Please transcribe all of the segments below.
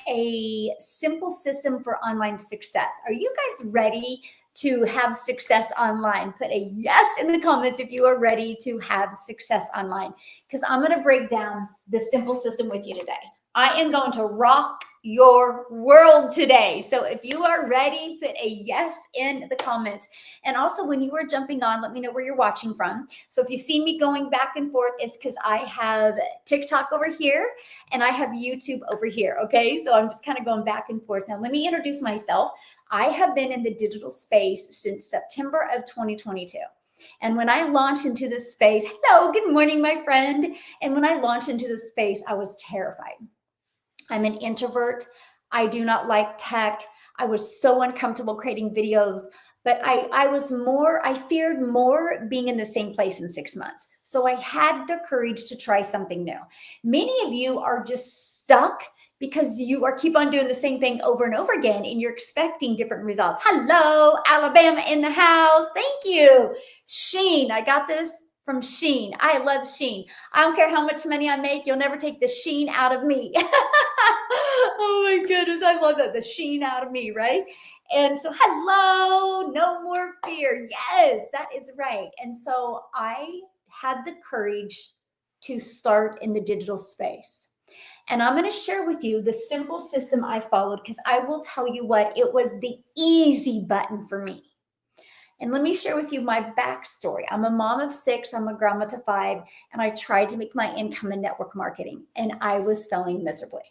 a simple system for online success. Are you guys ready to have success online? Put a yes in the comments if you are ready to have success online, because I'm going to break down the simple system with you today. I am going to rock your world today. So if you are ready, put a yes in the comments. And also when you are jumping on, let me know where you're watching from. So if you see me going back and forth, it's because I have TikTok over here and I have YouTube over here. Okay, so I'm just kind of going back and forth. Now let me introduce myself. I have been in the digital space since September of 2022. And when I launched into this space, hello, good morning, my friend. And when I launched into this space, I was terrified. I'm an introvert. I do not like tech. I was so uncomfortable creating videos, but I feared more being in the same place in 6 months. So I had the courage to try something new. Many of you are just stuck because you keep on doing the same thing over and over again and you're expecting different results. Hello, Alabama in the house. Thank you. Sheen, I got this from Sheen. I love Sheen. I don't care how much money I make. You'll never take the Sheen out of me. Oh my goodness. I love that. The Sheen out of me, right? And so, hello, no more fear. Yes, that is right. And so I had the courage to start in the digital space. And I'm going to share with you the simple system I followed, because I will tell you what, it was the easy button for me. And let me share with you my backstory. I'm a mom of 6, I'm a grandma to 5, and I tried to make my income in network marketing, and I was failing miserably.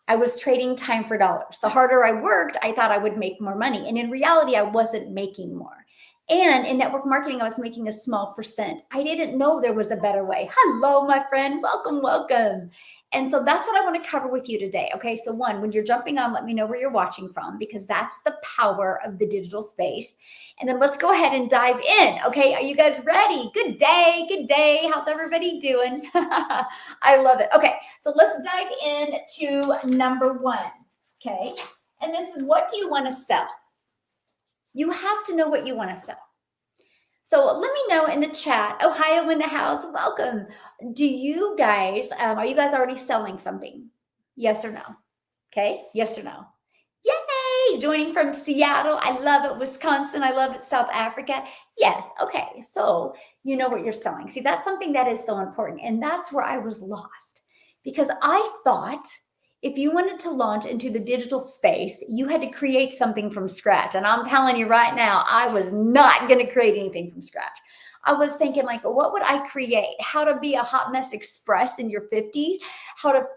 I was trading time for dollars. The harder I worked, I thought I would make more money. And in reality, I wasn't making more. And in network marketing, I was making a small percent. I didn't know there was a better way. Hello, my friend. Welcome, welcome. And so that's what I want to cover with you today. Okay, so one, when you're jumping on, let me know where you're watching from, because that's the power of the digital space. And then let's go ahead and dive in. Okay, are you guys ready? Good day, good day. How's everybody doing? I love it. Okay, so let's dive into number 1. Okay, and this is, what do you want to sell? You have to know what you want to sell. So let me know in the chat. Ohio in the house, welcome. Do you guys, are you guys already selling something? Yes or no? Okay, yes or no? Yay, joining from Seattle. I love it. Wisconsin, I love it. South Africa. Yes, okay, so you know what you're selling. See, that's something that is so important. And that's where I was lost, because I thought if you wanted to launch into the digital space, you had to create something from scratch. And I'm telling you right now, I was not going to create anything from scratch. I was thinking, like, what would I create? How to be a hot mess express in your 50s, how to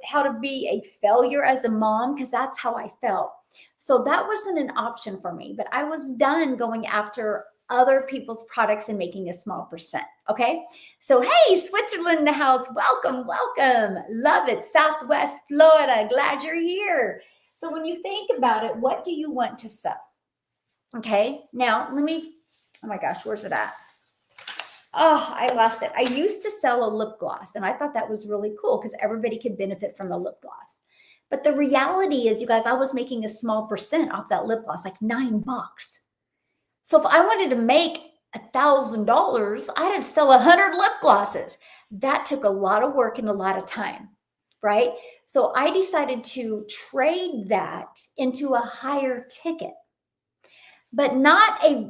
be a failure as a mom, because that's how I felt. So that wasn't an option for me, but I was done going after other people's products and making a small percent. Okay, so hey, Switzerland in the house, welcome, welcome. Love it. Southwest Florida, glad you're here. So when you think about it, what do you want to sell? Okay, now let me, oh my gosh, where's it at? Oh, I lost it. I used to sell a lip gloss, and I thought that was really cool because everybody could benefit from a lip gloss. But the reality is, you guys, I was making a small percent off that lip gloss, like $9. So if I wanted to make $1,000, I had to sell 100 lip glosses. That took a lot of work and a lot of time, right? So I decided to trade that into a higher ticket, but not a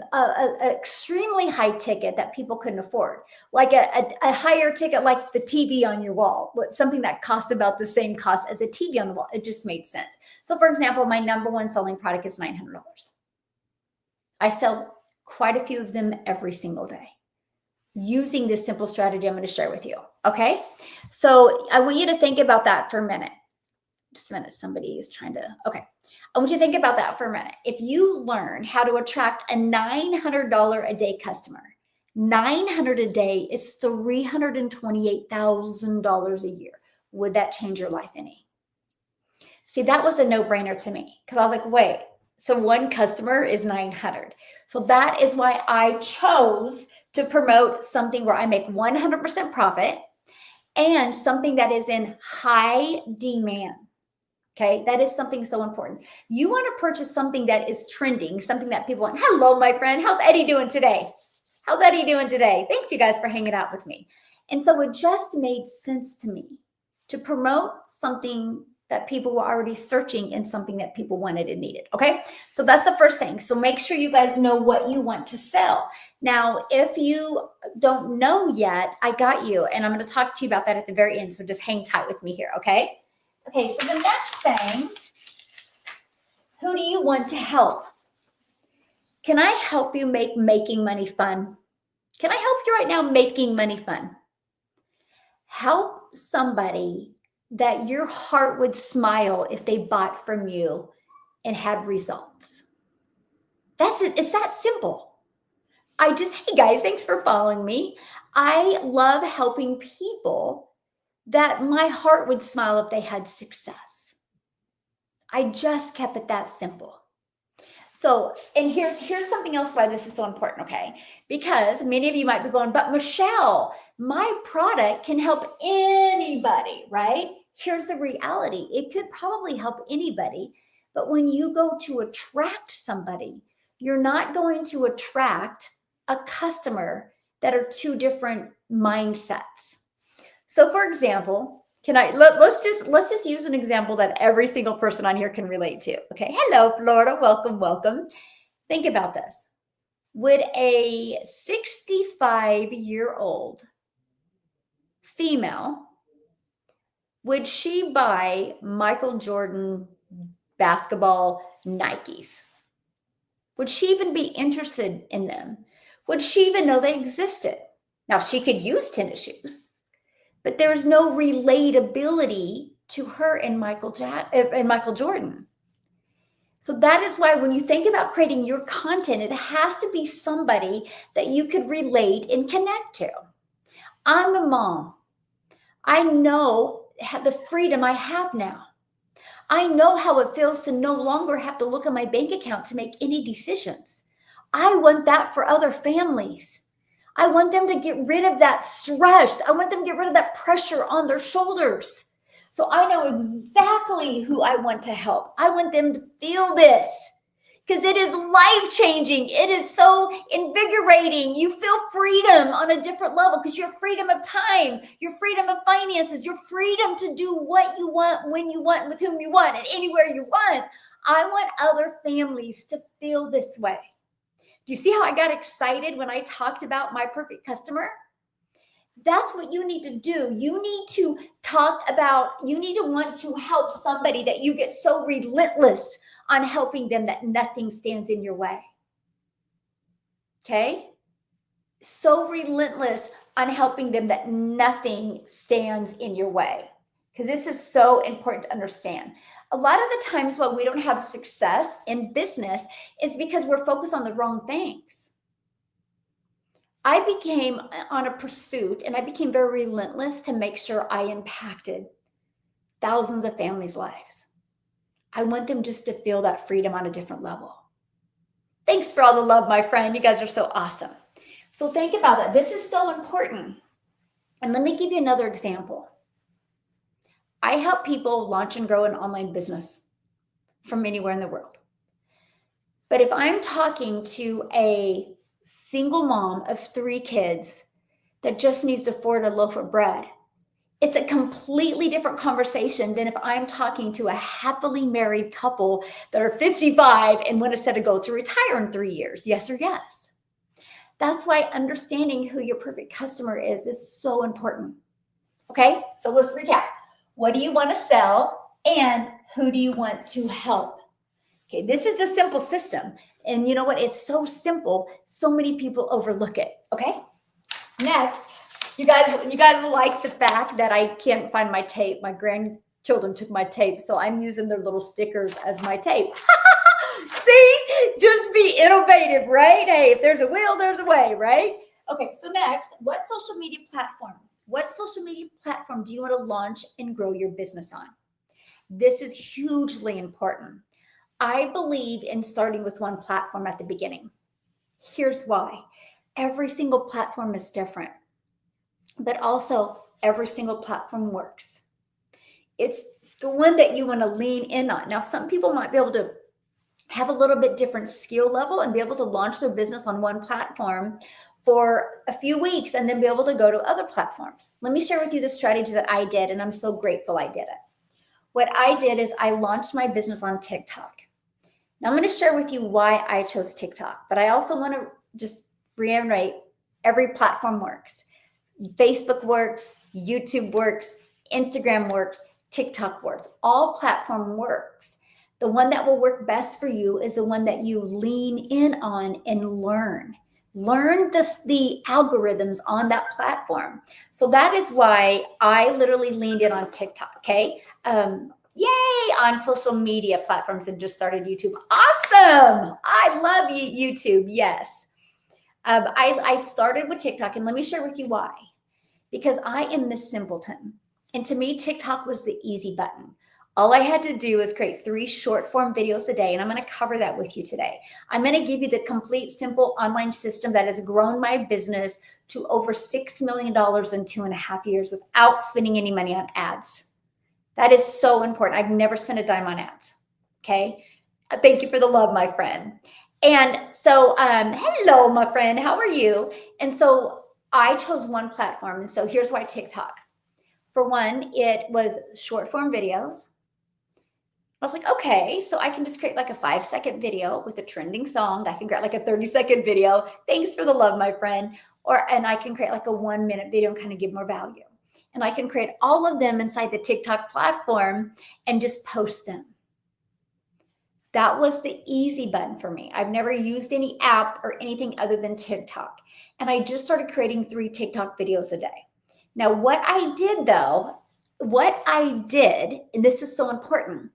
extremely high ticket that people couldn't afford, like a higher ticket, like the TV on your wall, something that costs about the same cost as a TV on the wall. It just made sense. So for example, my number 1 selling product is $900. I sell quite a few of them every single day using this simple strategy I'm going to share with you. Okay. So I want you to think about that for a minute. Just a minute. Somebody is trying to, okay. I want you to think about that for a minute. If you learn how to attract a $900 a day customer, $900 a day is $328,000 a year. Would that change your life any? See, that was a no-brainer to me, because I was like, wait, so one customer is 900. So that is why I chose to promote something where I make 100% profit and something that is in high demand. Okay, that is something so important. You want to purchase something that is trending, something that people want. Hello, my friend. How's Eddie doing today? How's Eddie doing today? Thanks, you guys, for hanging out with me. And so it just made sense to me to promote something that people were already searching in something that people wanted and needed. Okay. So that's the first thing. So make sure you guys know what you want to sell. Now, if you don't know yet, I got you. And I'm going to talk to you about that at the very end. So just hang tight with me here. Okay. Okay. So the next thing, who do you want to help? Can I help you make making money fun? Can I help you right now making money fun? Help somebody that your heart would smile if they bought from you and had results. That's it. It's that simple. Hey guys, thanks for following me. I love helping people that my heart would smile if they had success. I just kept it that simple. So, and here's something else why this is so important, okay? Because many of you might be going, but Michelle, my product can help anybody, right? Here's the reality. It could probably help anybody, but when you go to attract somebody, you're not going to attract a customer that are two different mindsets. So for example, let's just use an example that every single person on here can relate to. Okay. Hello, Florida. Welcome, welcome. Think about this. Would a 65-year-old female, would she buy Michael Jordan basketball Nikes? Would she even be interested in them? Would she even know they existed? Now, she could use tennis shoes, but there's no relatability to her and Michael Jordan. So that is why when you think about creating your content, it has to be somebody that you could relate and connect to. I'm a mom. I know the freedom I have now. I know how it feels to no longer have to look at my bank account to make any decisions. I want that for other families. I want them to get rid of that stress. I want them to get rid of that pressure on their shoulders. So I know exactly who I want to help. I want them to feel this because it is life-changing. It is so invigorating. You feel freedom on a different level because your freedom of time, your freedom of finances, your freedom to do what you want, when you want, with whom you want, and anywhere you want. I want other families to feel this way. Do you see how I got excited when I talked about my perfect customer? That's what you need to do. You need to you need to want to help somebody that you get so relentless on helping them that nothing stands in your way. Okay? So relentless on helping them that nothing stands in your way. Because this is so important to understand. A lot of the times why we don't have success in business is because we're focused on the wrong things. I became on a pursuit and I became very relentless to make sure I impacted thousands of families' lives. I want them just to feel that freedom on a different level. Thanks for all the love, my friend. You guys are so awesome. So think about it. This is so important. And let me give you another example. I help people launch and grow an online business from anywhere in the world. But if I'm talking to a single mom of 3 kids that just needs to afford a loaf of bread, it's a completely different conversation than if I'm talking to a happily married couple that are 55 and want to set a goal to retire in 3 years. Yes or yes. That's why understanding who your perfect customer is so important. Okay, so let's recap. What do you want to sell and who do you want to help? Okay, this is a simple system. And you know what? It's so simple. So many people overlook it. Okay. Next, you guys like the fact that I can't find my tape. My grandchildren took my tape, so I'm using their little stickers as my tape. See, just be innovative, right? Hey, if there's a will, there's a way, right? Okay, so next, what social media platform do you want to launch and grow your business on? This is hugely important. I believe in starting with one platform at the beginning. Here's why. Every single platform is different, but also every single platform works. It's the one that you want to lean in on. Now, some people might be able to have a little bit different skill level and be able to launch their business on one platform for a few weeks and then be able to go to other platforms. Let me share with you the strategy that I did, and I'm so grateful I did it. what I did is I launched my business on TikTok. Now I'm going to share with you why I chose TikTok, but I also want to just reiterate, every platform works. Facebook works, YouTube works, Instagram works, TikTok works. All platform works. The one that will work best for you is the one that you lean in on and learn. Learn the algorithms on that platform. So that is why I literally leaned in on TikTok, okay? Yay, on social media platforms and just started YouTube. Awesome. I love YouTube. Yes. I started with TikTok, and let me share with you why. Because I am Miss Simpleton. And to me, TikTok was the easy button. All I had to do was create 3 short form videos a day, and I'm going to cover that with you today. I'm going to give you the complete, simple online system that has grown my business to over $6 million in 2.5 years without spending any money on ads. That is so important. I've never spent a dime on ads. Okay. Thank you for the love, my friend. And so, hello, my friend. How are you? And so I chose one platform. And so here's why TikTok. For one, it was short form videos. I was like, okay, so I can just create like a 5-second video with a trending song. I can create like a 30-second video. Thanks for the love, my friend. And I can create like a 1-minute video and kind of give more value. And I can create all of them inside the TikTok platform and just post them. That was the easy button for me. I've never used any app or anything other than TikTok. And I just started creating 3 TikTok videos a day. Now, what I did, and this is so important,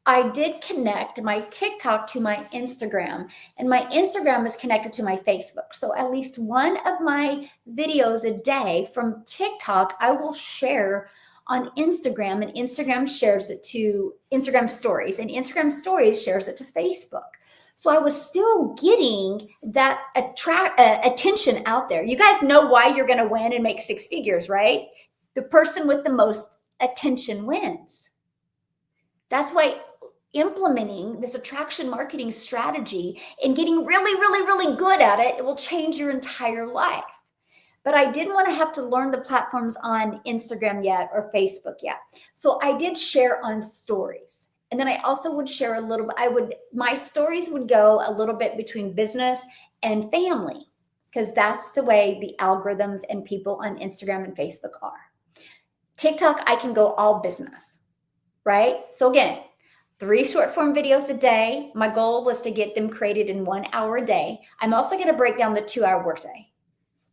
I did connect my TikTok to my Instagram, and my Instagram is connected to my Facebook. So at least one of my videos a day from TikTok, I will share on Instagram, and Instagram shares it to Instagram stories, and Instagram stories shares it to Facebook. So I was still getting that attention out there. You guys know why you're going to win and make 6 figures, right? The person with the most attention wins. That's why implementing this attraction marketing strategy and getting really, really, really good at it, it will change your entire life. But I didn't want to have to learn the platforms on Instagram yet or Facebook yet. So I did share on stories. And then I also would share a little bit, my stories would go a little bit between business and family, because that's the way the algorithms and people on Instagram and Facebook are. TikTok, I can go all business, right? So again, 3 short form videos a day. My goal was to get them created in 1 hour a day. I'm also going to break down the 2-hour workday.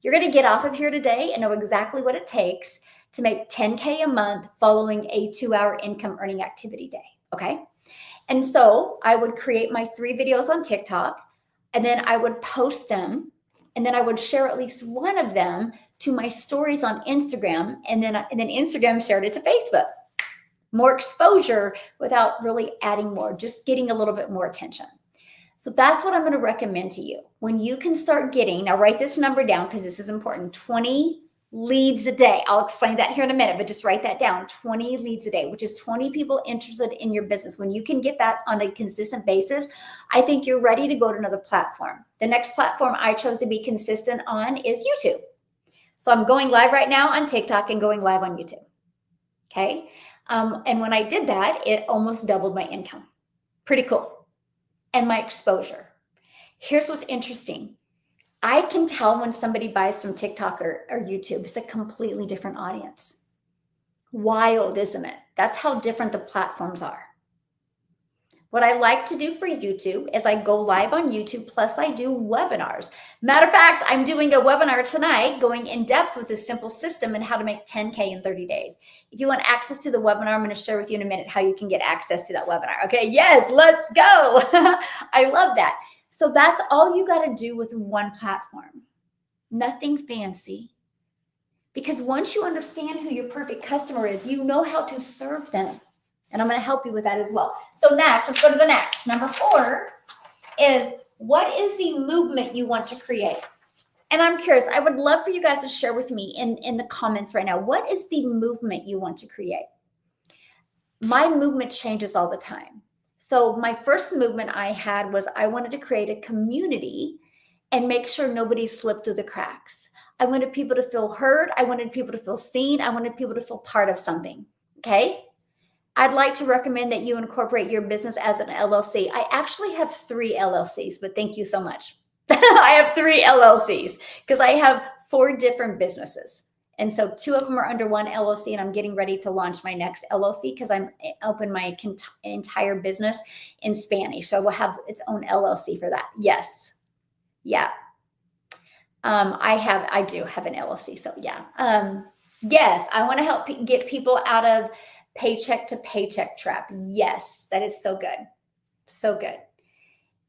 You're going to get off of here today and know exactly what it takes to make 10K a month following a 2-hour income earning activity day. Okay. And so I would create my 3 videos on TikTok, and then I would post them, and then I would share at least one of them to my stories on Instagram. And then Instagram shared it to Facebook. More exposure without really adding more, just getting a little bit more attention. So that's what I'm going to recommend to you. When you can start getting, now write this number down because this is important, 20 leads a day. I'll explain that here in a minute, but just write that down, 20 leads a day, which is 20 people interested in your business. When you can get that on a consistent basis, I think you're ready to go to another platform. The next platform I chose to be consistent on is YouTube. So I'm going live right now on TikTok and going live on YouTube. Okay. And when I did that, it almost doubled my income. Pretty cool. And my exposure. Here's what's interesting. I can tell when somebody buys from TikTok or YouTube. It's a completely different audience. Wild, isn't it? That's how different the platforms are. What I like to do for YouTube is I go live on YouTube, plus I do webinars. Matter of fact, I'm doing a webinar tonight going in depth with this simple system and how to make 10K in 30 days. If you want access to the webinar, I'm going to share with you in a minute how you can get access to that webinar. Okay, yes, let's go. I love that. So that's all you got to do with one platform. Nothing fancy. Because once you understand who your perfect customer is, you know how to serve them. And I'm going to help you with that as well. So next, let's go to the next. Number 4 is, what is the movement you want to create? And I'm curious, I would love for you guys to share with me in the comments right now, what is the movement you want to create? My movement changes all the time. So my first movement I had was I wanted to create a community and make sure nobody slipped through the cracks. I wanted people to feel heard. I wanted people to feel seen. I wanted people to feel part of something. Okay. I'd like to recommend that you incorporate your business as an LLC. I actually have 3 LLCs, but thank you so much. I have 3 LLCs because I have 4 different businesses. And so 2 of them are under one LLC, and I'm getting ready to launch my next LLC because I'm open my entire business in Spanish. So we'll have its own LLC for that. Yes. Yeah. I do have an LLC. So yeah. Yes, I want to help get people out of paycheck to paycheck trap. Yes, that is so good. So good.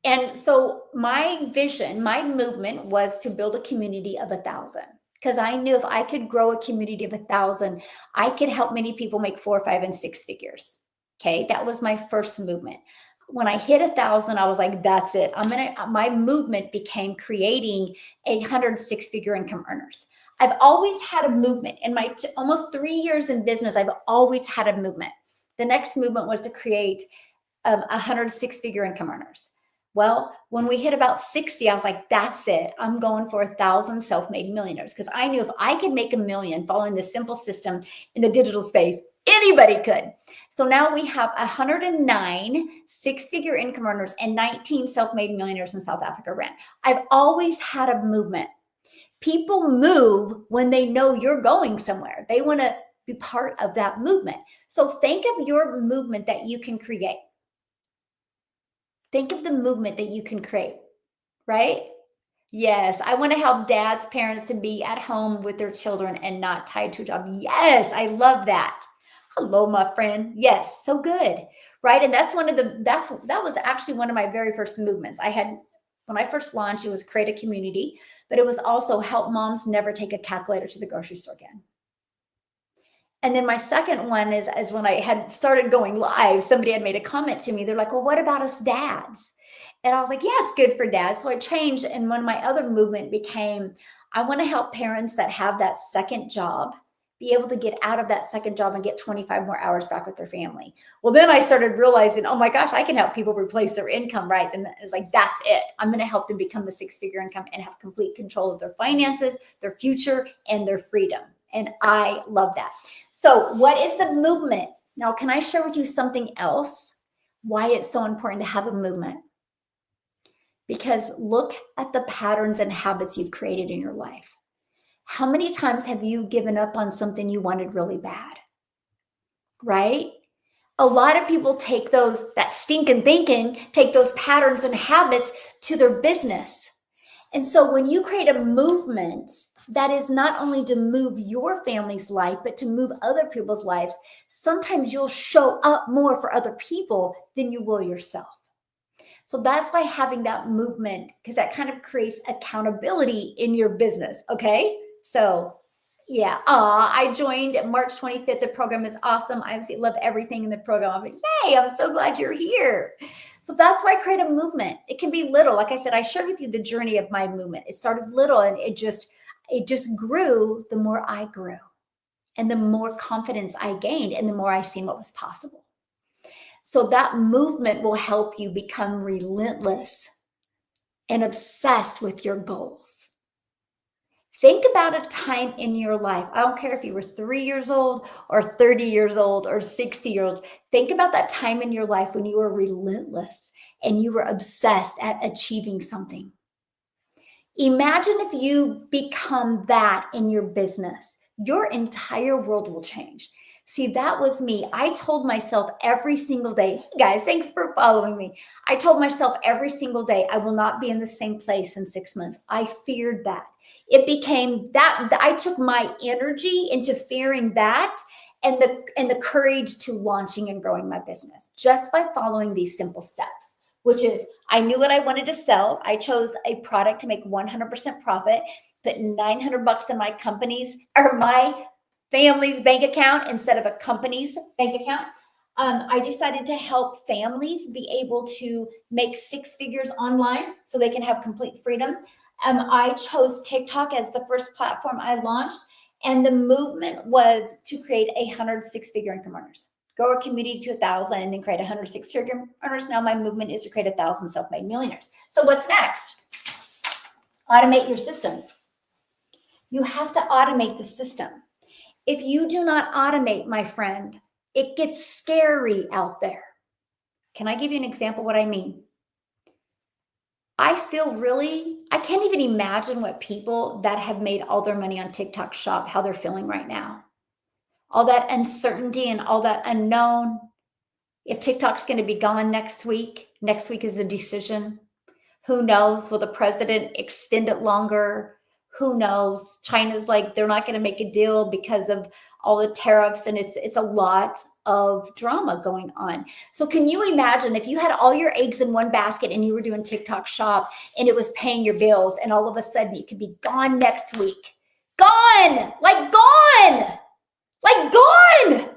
And so my vision, my movement was to build a community of 1,000, because I knew if I could grow a community of 1,000, I could help many people make 4, 5, and 6 figures. Okay. That was my first movement. When I hit 1,000, I was like, that's it. My movement became creating 100 6-figure income earners. I've always had a movement in my almost 3 years in business. I've always had a movement. The next movement was to create 100 6-figure income earners. Well, when we hit about 60, I was like, that's it. I'm going for 1,000 self-made millionaires, because I knew if I could make $1 million following the simple system in the digital space, anybody could. So now we have 109 6-figure income earners and 19 self-made millionaires in South Africa ran. I've always had a movement. People move when they know you're going somewhere. They want to be part of that movement. So think of your movement that you can create. Think of the movement that you can create, right? Yes, I want to help dads, parents to be at home with their children and not tied to a job. Yes, I love that. Hello, my friend. Yes, so good, right? And that's that was actually one of my very first movements. When I first launched, it was create a community, but it was also help moms never take a calculator to the grocery store again. And then my second one is when I had started going live, somebody had made a comment to me. They're like, well, what about us dads? And I was like, yeah, it's good for dads. So I changed. And one of my other movement became, I want to help parents that have that second job be able to get out of that second job and get 25 more hours back with their family. Well, then I started realizing, oh my gosh, I can help people replace their income, right? And it was like, that's it. I'm going to help them become a 6-figure income and have complete control of their finances, their future, and their freedom. And I love that. So what is the movement? Now, can I share with you something else? Why it's so important to have a movement? Because look at the patterns and habits you've created in your life. How many times have you given up on something you wanted really bad? Right? A lot of people take that stinking thinking, take those patterns and habits to their business. And so when you create a movement that is not only to move your family's life, but to move other people's lives, sometimes you'll show up more for other people than you will yourself. So that's why having that movement, because that kind of creates accountability in your business. Okay. So yeah, I joined March 25th. The program is awesome. I absolutely love everything in the program. I'm like, yay, I'm so glad you're here. So that's why I create a movement. It can be little. Like I said, I shared with you the journey of my movement. It started little and it just grew the more I grew and the more confidence I gained and the more I seen what was possible. So that movement will help you become relentless and obsessed with your goals. Think about a time in your life. I don't care if you were 3 years old or 30 years old or 60 years old. Think about that time in your life when you were relentless and you were obsessed at achieving something. Imagine if you become that in your business. Your entire world will change. See, that was me. I told myself every single day, hey guys, thanks for following me. I told myself every single day, I will not be in the same place in 6 months. I feared that. It became that I took my energy into fearing that and the courage to launching and growing my business just by following these simple steps, which is I knew what I wanted to sell. I chose a product to make 100% profit, put $900 in my company's or my family's bank account instead of a company's bank account. I decided to help families be able to make 6 figures online so they can have complete freedom. I chose TikTok as the first platform I launched, and the movement was to create 100 6-figure income earners. Grow a community to 1,000 and then create 100 6-figure earners. Now my movement is to create 1,000 self-made millionaires. So what's next? Automate your system. You have to automate the system. If you do not automate, my friend, It gets scary out there. Can I give you an example of what I mean? I can't even imagine what people that have made all their money on TikTok shop, how they're feeling right now. All that uncertainty and all that unknown. If TikTok's going to be gone next week is the decision. Who knows? Will the president extend it longer? Who knows? China's like, they're not going to make a deal because of all the tariffs, and it's a lot of drama going on. So can you imagine if you had all your eggs in one basket and you were doing TikTok shop and it was paying your bills, and all of a sudden it could be gone next week? Gone! Like gone! Like gone!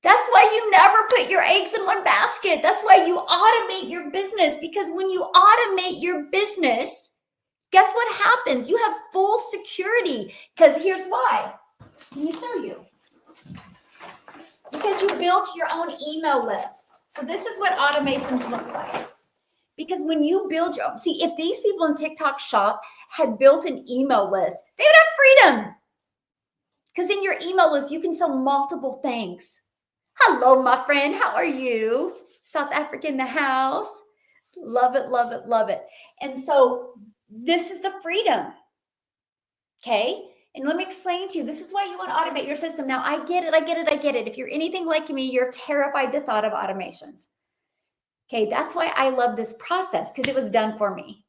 That's why you never put your eggs in one basket. That's why you automate your business, because when you automate your business, guess what happens? You have full security, because here's why. Let me show you. Because you built your own email list. So this is what automations looks like. Because when you build your own, see, if these people in TikTok shop had built an email list, they would have freedom. Because in your email list, you can sell multiple things. Hello, my friend. How are you? South Africa in the house. Love it, love it, love it. And so this is the freedom. Okay. And let me explain to you, this is why you want to automate your system. Now, I get it. If you're anything like me, you're terrified the thought of automations. Okay. That's why I love this process, because it was done for me.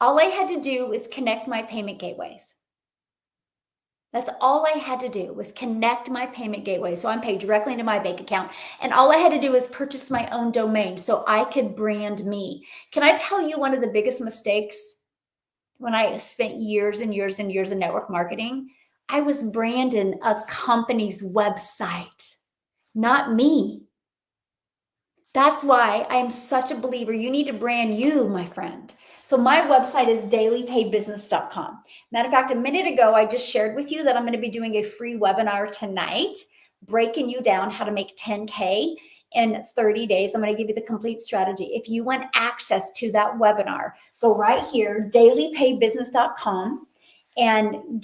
All I had to do was connect my payment gateways. That's all I had to do, was connect my payment gateway. So I'm paid directly into my bank account. And all I had to do was purchase my own domain so I could brand me. Can I tell you one of the biggest mistakes when I spent years and years and years in network marketing? I was branding a company's website, not me. That's why I'm such a believer. You need to brand you, my friend. So my website is dailypaybusiness.com. Matter of fact, a minute ago, I just shared with you that I'm going to be doing a free webinar tonight, breaking you down how to make 10K in 30 days. I'm going to give you the complete strategy. If you want access to that webinar, go right here, dailypaybusiness.com, and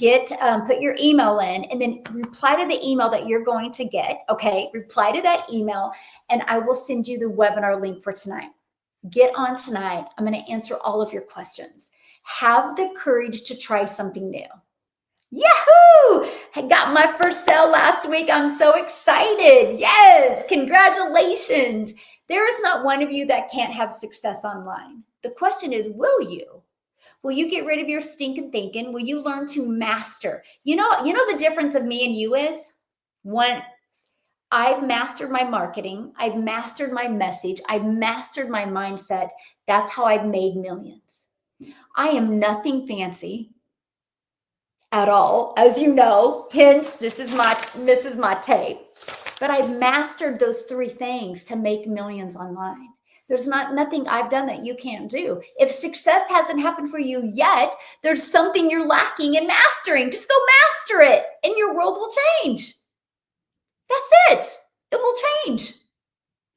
put your email in, and then reply to the email that you're going to get. Okay, reply to that email, and I will send you the webinar link for tonight. Get on tonight. I'm going to answer all of your questions. Have the courage to try something new. Yahoo! I got my first sale last week. I'm so excited. Yes, congratulations. There is not one of you that can't have success online. The question is, will you? Will you get rid of your stinking thinking? Will you learn to master? You know the difference of me and you is, one, I've mastered my marketing. I've mastered my message. I've mastered my mindset. That's how I've made millions. I am nothing fancy at all, as you know. Hence, this is my tape. But I've mastered those three things to make millions online. There's nothing I've done that you can't do. If success hasn't happened for you yet, there's something you're lacking in mastering. Just go master it, and your world will change. That's it. It will change.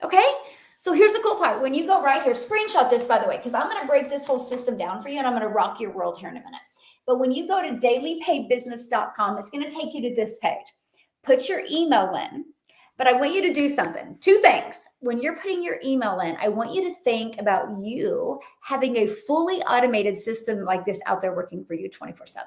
Okay? So here's the cool part. When you go right here, screenshot this, by the way, because I'm going to break this whole system down for you, and I'm going to rock your world here in a minute. But when you go to dailypaybusiness.com, it's going to take you to this page. Put your email in, but I want you to do something. Two things. When you're putting your email in, I want you to think about you having a fully automated system like this out there working for you 24/7.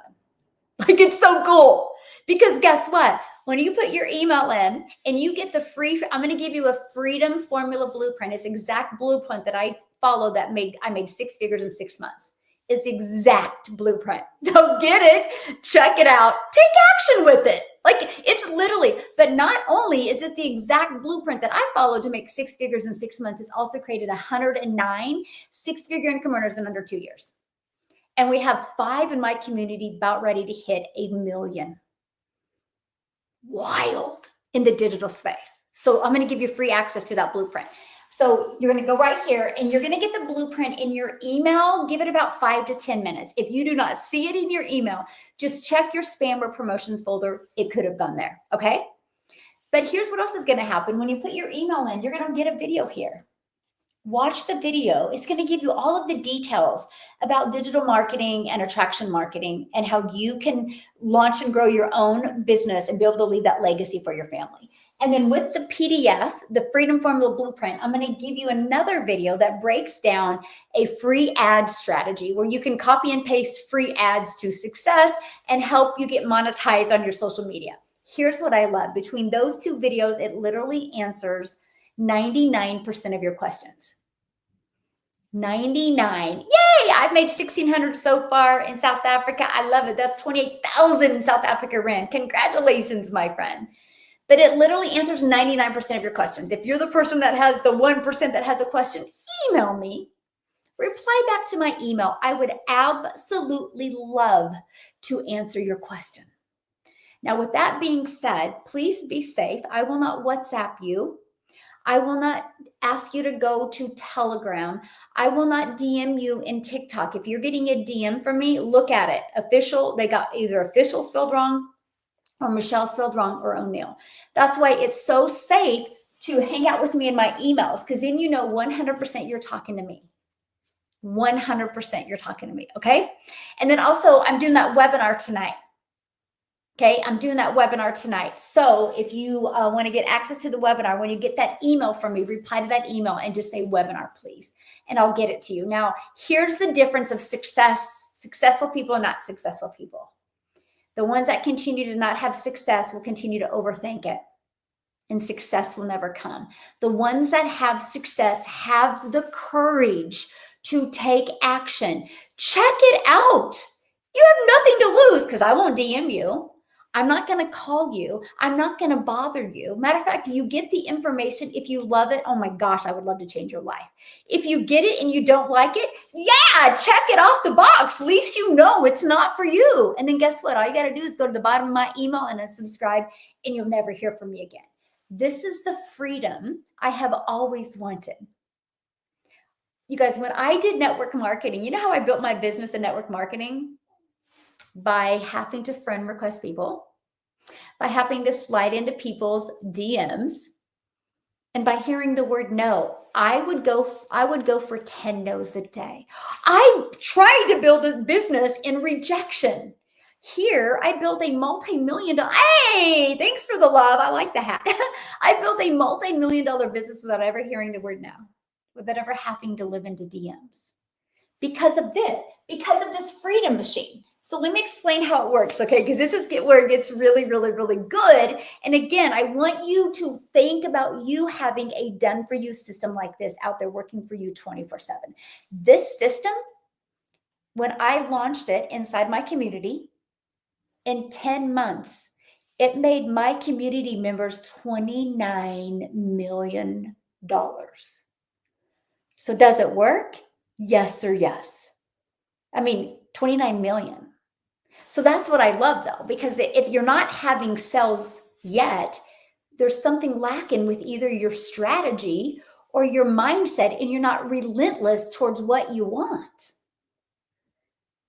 Like, it's so cool, because guess what? When you put your email in and you get the free, I'm going to give you a freedom formula blueprint. It's exact blueprint that I followed that I made 6 figures in 6 months. It's the exact blueprint. Go get it, check it out, take action with it. Like, it's literally, but not only is it the exact blueprint that I followed to make 6 figures in 6 months, it's also created 109 6-figure income earners in under 2 years. And we have 5 in my community about ready to hit 1 million. Wild in the digital space. So I'm going to give you free access to that blueprint. So you're going to go right here, and you're going to get the blueprint in your email. Give it about 5 to 10 minutes. If you do not see it in your email, just check your spam or promotions folder. It could have gone there. Okay. But here's what else is going to happen. When you put your email in, you're going to get a video here. Watch the video. It's going to give you all of the details about digital marketing and attraction marketing, and how you can launch and grow your own business and be able to leave that legacy for your family. And then with the PDF, the Freedom Formula Blueprint, I'm going to give you another video that breaks down a free ad strategy where you can copy and paste free ads to success and help you get monetized on your social media. Here's what I love. Between those two videos, it literally answers 99% of your questions. 99. Yay! I've made 1,600 so far in South Africa. I love it. That's 28,000 in South Africa rand. Congratulations, my friend. But it literally answers 99% of your questions. If you're the person that has the 1% that has a question, email me. Reply back to my email. I would absolutely love to answer your question. Now, with that being said, please be safe. I will not WhatsApp you. I will not ask you to go to Telegram. I will not DM you in TikTok. If you're getting a DM from me, look at it. Official, they got either official spelled wrong or Michelle spelled wrong or O'Neill. That's why it's so safe to hang out with me in my emails, because then you know 100% you're talking to me. 100% you're talking to me, okay? And then also I'm doing that webinar tonight. Okay, I'm doing that webinar tonight. So if you want to get access to the webinar, when you get that email from me, reply to that email and just say webinar, please, and I'll get it to you. Now, here's the difference of successful people and not successful people. The ones that continue to not have success will continue to overthink it, and success will never come. The ones that have success have the courage to take action. Check it out. You have nothing to lose, because I won't DM you. I'm not going to call you. I'm not going to bother you. Matter of fact, you get the information. If you love it, oh my gosh, I would love to change your life. If you get it and you don't like it, yeah, check it off the box. At least you know it's not for you. And then guess what? All you got to do is go to the bottom of my email and then subscribe, and you'll never hear from me again. This is the freedom I have always wanted. You guys, when I did network marketing, you know how I built my business in network marketing? By having to friend request people, by having to slide into people's DMs, and by hearing the word no. I would go for 10 no's a day. I tried to build a business in rejection. Here, I built a multi-million-dollar, hey, thanks for the love. I like the hat. I built a multi-million-dollar business without ever hearing the word no, without ever having to live into DMs. Because of this freedom machine. So let me explain how it works, okay? Because this is where it gets really, really, really good. And again, I want you to think about you having a done-for-you system like this out there working for you 24/7. This system, when I launched it inside my community, in 10 months, it made my community members $29 million. So does it work? Yes or yes. I mean, 29 million. So that's what I love, though, because if you're not having sales yet, there's something lacking with either your strategy or your mindset, and you're not relentless towards what you want.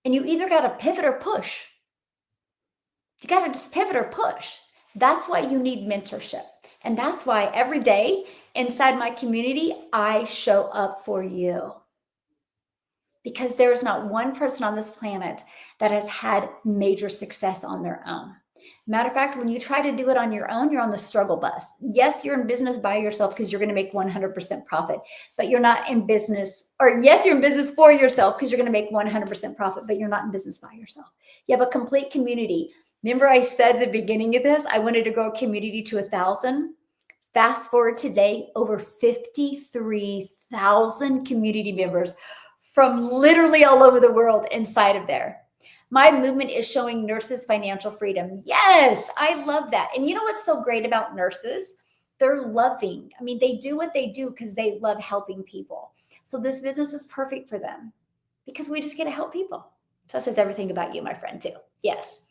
And you either got to pivot or push. You got to just pivot or push. That's why you need mentorship. And that's why every day inside my community, I show up for you. Because there's not one person on this planet that has had major success on their own. Matter of fact, when you try to do it on your own, you're on the struggle bus. Yes, you're in business by yourself because you're going to make 100% profit, but you're not in business, or yes, you're in business for yourself because you're going to make 100% profit, but you're not in business by yourself. You have a complete community. Remember I said at the beginning of this, I wanted to grow a community to 1,000. Fast forward today, over 53,000 community members from literally all over the world inside of there. My movement is showing nurses financial freedom. Yes, I love that. And you know what's so great about nurses? They're loving. I mean, they do what they do because they love helping people. So this business is perfect for them because we just get to help people. So that says everything about you, my friend, too. Yes.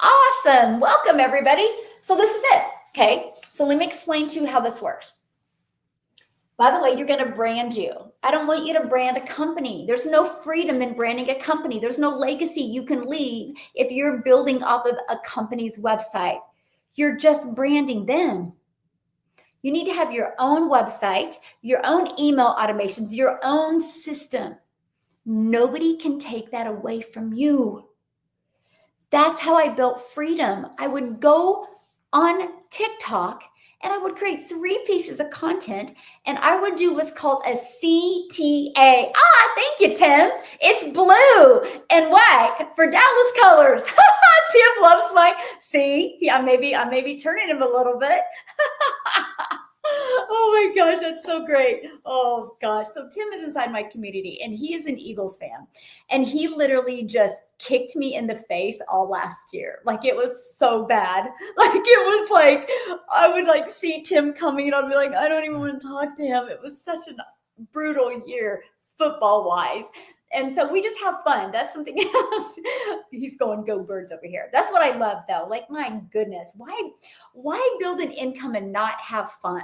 Awesome. Welcome, everybody. So this is it. Okay. So let me explain to you how this works. By the way, you're going to brand you. I don't want you to brand a company. There's no freedom in branding a company. There's no legacy you can leave if you're building off of a company's website. You're just branding them. You need to have your own website, your own email automations, your own system. Nobody can take that away from you. That's how I built freedom. I would go on TikTok and I would create 3 pieces of content, and I would do what's called a CTA. Ah, thank you, Tim. It's blue and white for Dallas colors. Tim loves my, see, I may be turning him a little bit. Oh my gosh, that's so great. Oh gosh. So Tim is inside my community and he is an Eagles fan. And he literally just kicked me in the face all last year. Like it was so bad. Like it was like, I would like see Tim coming and I'd be like, I don't even want to talk to him. It was such a brutal year football wise. And so we just have fun. That's something else. He's going, go birds over here. That's what I love though. Like, my goodness, why build an income and not have fun?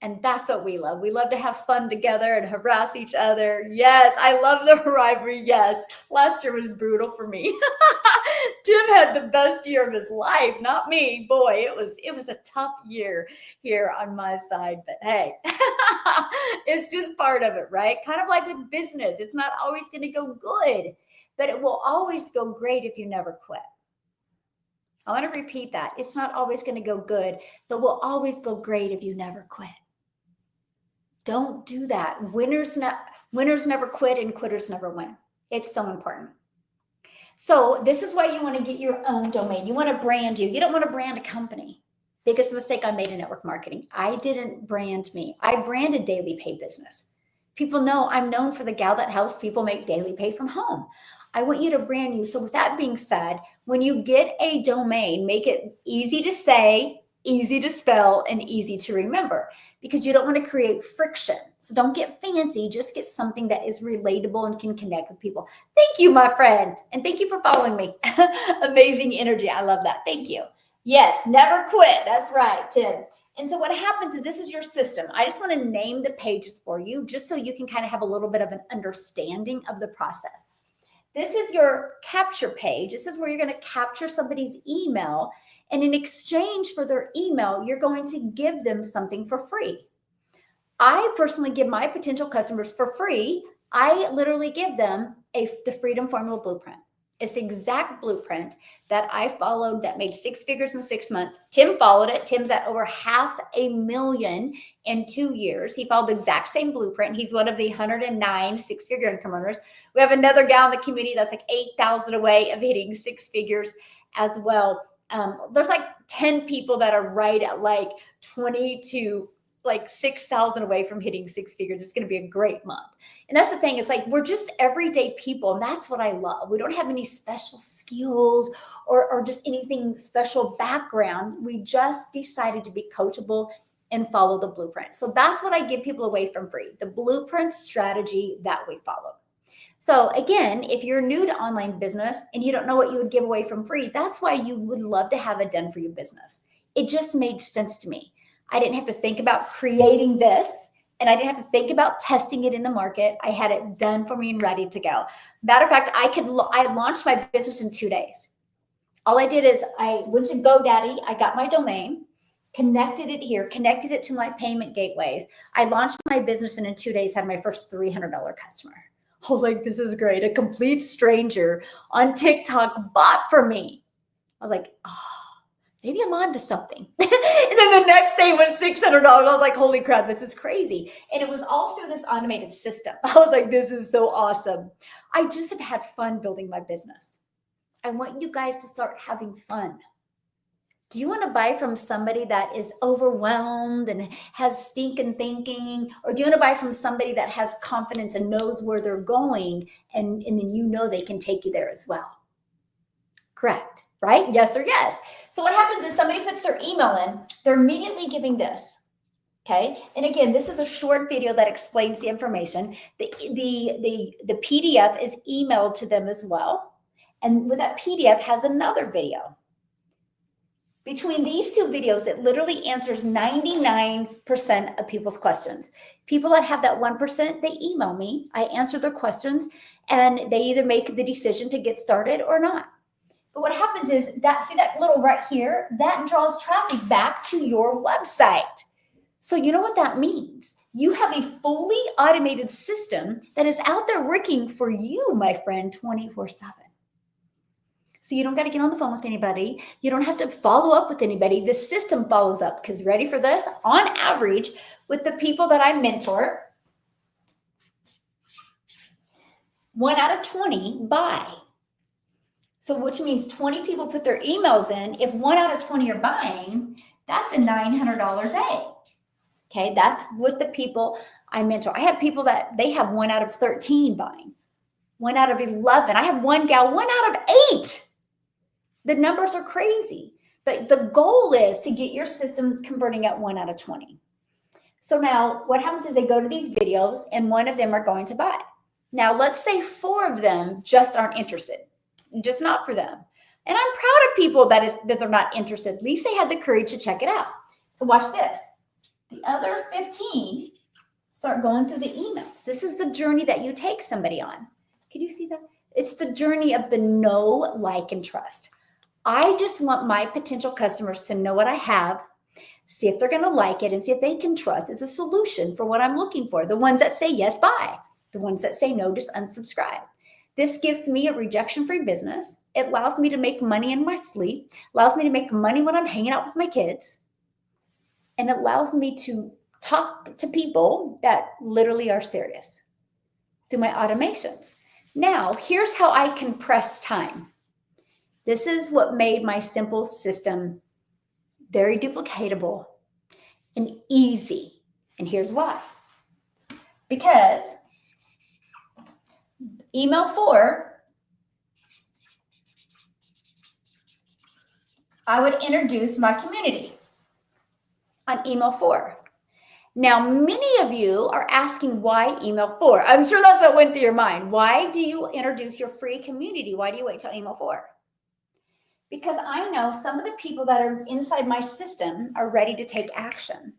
And that's what we love. We love to have fun together and harass each other. Yes, I love the rivalry. Yes, last year was brutal for me. Tim had the best year of his life, not me. Boy, it was a tough year here on my side. But hey, it's just part of it, right? Kind of like with business. It's not always going to go good, but it will always go great if you never quit. I want to repeat that. It's not always going to go good, but will always go great if you never quit. Don't do that. Winners never quit and quitters never win. It's so important. So this is why you want to get your own domain. You want to brand you. You don't want to brand a company. Biggest mistake I made in network marketing. I didn't brand me. I branded Daily Pay Business. People know I'm known for the gal that helps people make daily pay from home. I want you to brand you. So with that being said, when you get a domain, make it easy to say, easy to spell, and easy to remember, because you don't want to create friction. So don't get fancy, just get something that is relatable and can connect with people. Thank you, my friend. And thank you for following me. Amazing energy. I love that. Thank you. Yes, never quit. That's right, Tim. And so what happens is this is your system. I just want to name the pages for you just so you can kind of have a little bit of an understanding of the process. This is your capture page. This is where you're going to capture somebody's email. And in exchange for their email, you're going to give them something for free. I personally give my potential customers for free. I literally give them the Freedom Formula Blueprint. It's the exact blueprint that I followed that made 6 figures in 6 months. Tim followed it. Tim's at over $500,000 in 2 years. He followed the exact same blueprint. He's one of the 109 6-figure income earners. We have another gal in the community that's like 8,000 away of hitting 6 figures as well. There's like 10 people that are right at like 20 to like 6,000 away from hitting 6 figures. It's going to be a great month. And that's the thing. It's like, we're just everyday people. And that's what I love. We don't have any special skills or just anything special background. We just decided to be coachable and follow the blueprint. So that's what I give people away from free, the blueprint strategy that we follow. So again, if you're new to online business and you don't know what you would give away from free, that's why you would love to have a done for you business. It just made sense to me. I didn't have to think about creating this, and I didn't have to think about testing it in the market. I had it done for me and ready to go. Matter of fact, I launched my business in 2 days. All I did is I went to GoDaddy. I got my domain, connected it here, connected it to my payment gateways. I launched my business and in 2 days had my first $300 customer. I was like, this is great. A complete stranger on TikTok bought for me. I was like, oh, maybe I'm on to something. And then the next day was $600. I was like, holy crap, this is crazy. And it was all through this automated system. I was like, this is so awesome. I just have had fun building my business. I want you guys to start having fun. Do you want to buy from somebody that is overwhelmed and has stinking thinking? Or do you want to buy from somebody that has confidence and knows where they're going and then you know they can take you there as well? Correct, right? Yes or yes. So what happens is somebody puts their email in, they're immediately giving this. Okay. And again, this is a short video that explains the information. The PDF is emailed to them as well. And with that PDF has another video. Between these 2 videos, it literally answers 99% of people's questions. People that have that 1%, they email me. I answer their questions and they either make the decision to get started or not. But what happens is that, see that little right here, that draws traffic back to your website. So you know what that means? You have a fully automated system that is out there working for you, my friend, 24/7. So you don't got to get on the phone with anybody. You don't have to follow up with anybody. The system follows up because, ready for this? On average, with the people that I mentor, 1 out of 20 buy. So which means 20 people put their emails in. If 1 out of 20 are buying, that's a $900 day. Okay, that's with the people I mentor. I have people that they have 1 out of 13 buying, 1 out of 11. I have one gal, 1 out of 8. The numbers are crazy. But the goal is to get your system converting at 1 out of 20. So now what happens is they go to these videos and 1 of them are going to buy. Now let's say 4 of them just aren't interested, just not for them. And I'm proud of people that they're not interested. At least they had the courage to check it out. So watch this. The other 15 start going through the emails. This is the journey that you take somebody on. Can you see that? It's the journey of the know, like, and trust. I just want my potential customers to know what I have, see if they're going to like it, and see if they can trust it's a solution for what I'm looking for. The ones that say yes, buy. The ones that say no, just unsubscribe. This gives me a rejection-free business. It allows me to make money in my sleep, allows me to make money when I'm hanging out with my kids, and it allows me to talk to people that literally are serious through my automations. Now, here's how I compress time. This is what made my simple system very duplicatable and easy. And here's why. Because email 4, I would introduce my community on email 4. Now, many of you are asking why email 4. I'm sure that's what went through your mind. Why do you introduce your free community? Why do you wait till email 4? Because I know some of the people that are inside my system are ready to take action.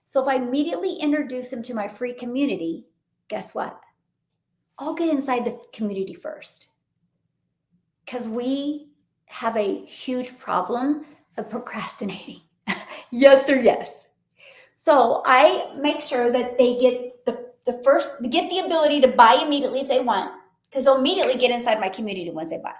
So if I immediately introduce them to my free community, guess what? I'll get inside the community first. Because we have a huge problem of procrastinating. Yes or yes. So I make sure that they get the ability to buy immediately if they want, because they'll immediately get inside my community once they buy.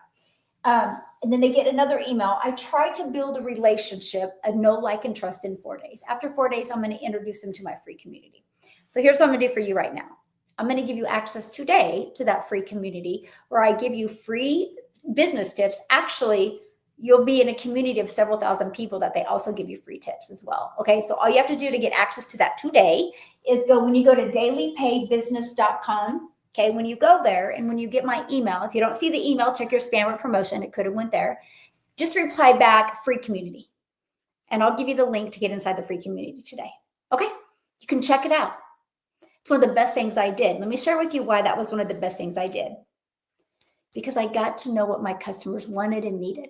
And then they get another email. I try to build a relationship, a know, like, and trust in 4 days. After 4 days, I'm going to introduce them to my free community. So here's what I'm going to do for you right now. I'm going to give you access today to that free community where I give you free business tips. Actually, you'll be in a community of several thousand people that they also give you free tips as well. Okay, so all you have to do to get access to that today is when you go to dailypaidbusiness.com. Okay, when you go there and when you get my email, if you don't see the email, check your spam or promotion. It could have went there. Just reply back, free community. And I'll give you the link to get inside the free community today. Okay, you can check it out. It's one of the best things I did. Let me share with you why that was one of the best things I did. Because I got to know what my customers wanted and needed.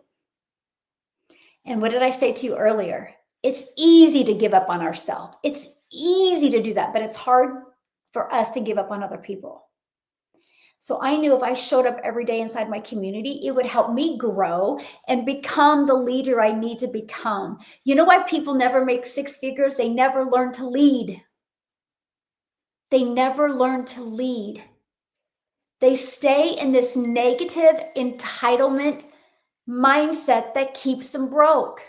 And what did I say to you earlier? It's easy to give up on ourselves. It's easy to do that, but it's hard for us to give up on other people. So I knew if I showed up every day inside my community, it would help me grow and become the leader I need to become. You know why people never make 6 figures? They never learn to lead. They never learn to lead. They stay in this negative entitlement mindset that keeps them broke.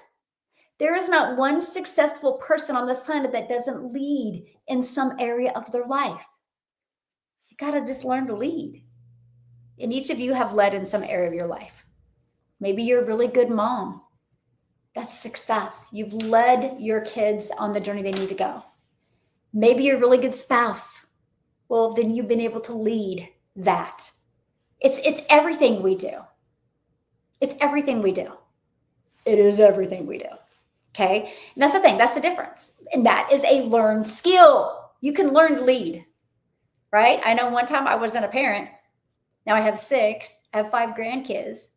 There is not one successful person on this planet that doesn't lead in some area of their life. You got to just learn to lead. And each of you have led in some area of your life. Maybe you're a really good mom. That's success. You've led your kids on the journey they need to go. Maybe you're a really good spouse. Well, then you've been able to lead that. It's everything we do. It's everything we do. It is everything we do. Okay? And that's the thing. That's the difference. And that is a learned skill. You can learn to lead. Right? I know one time I wasn't a parent. Now I have 6. I have 5 grandkids.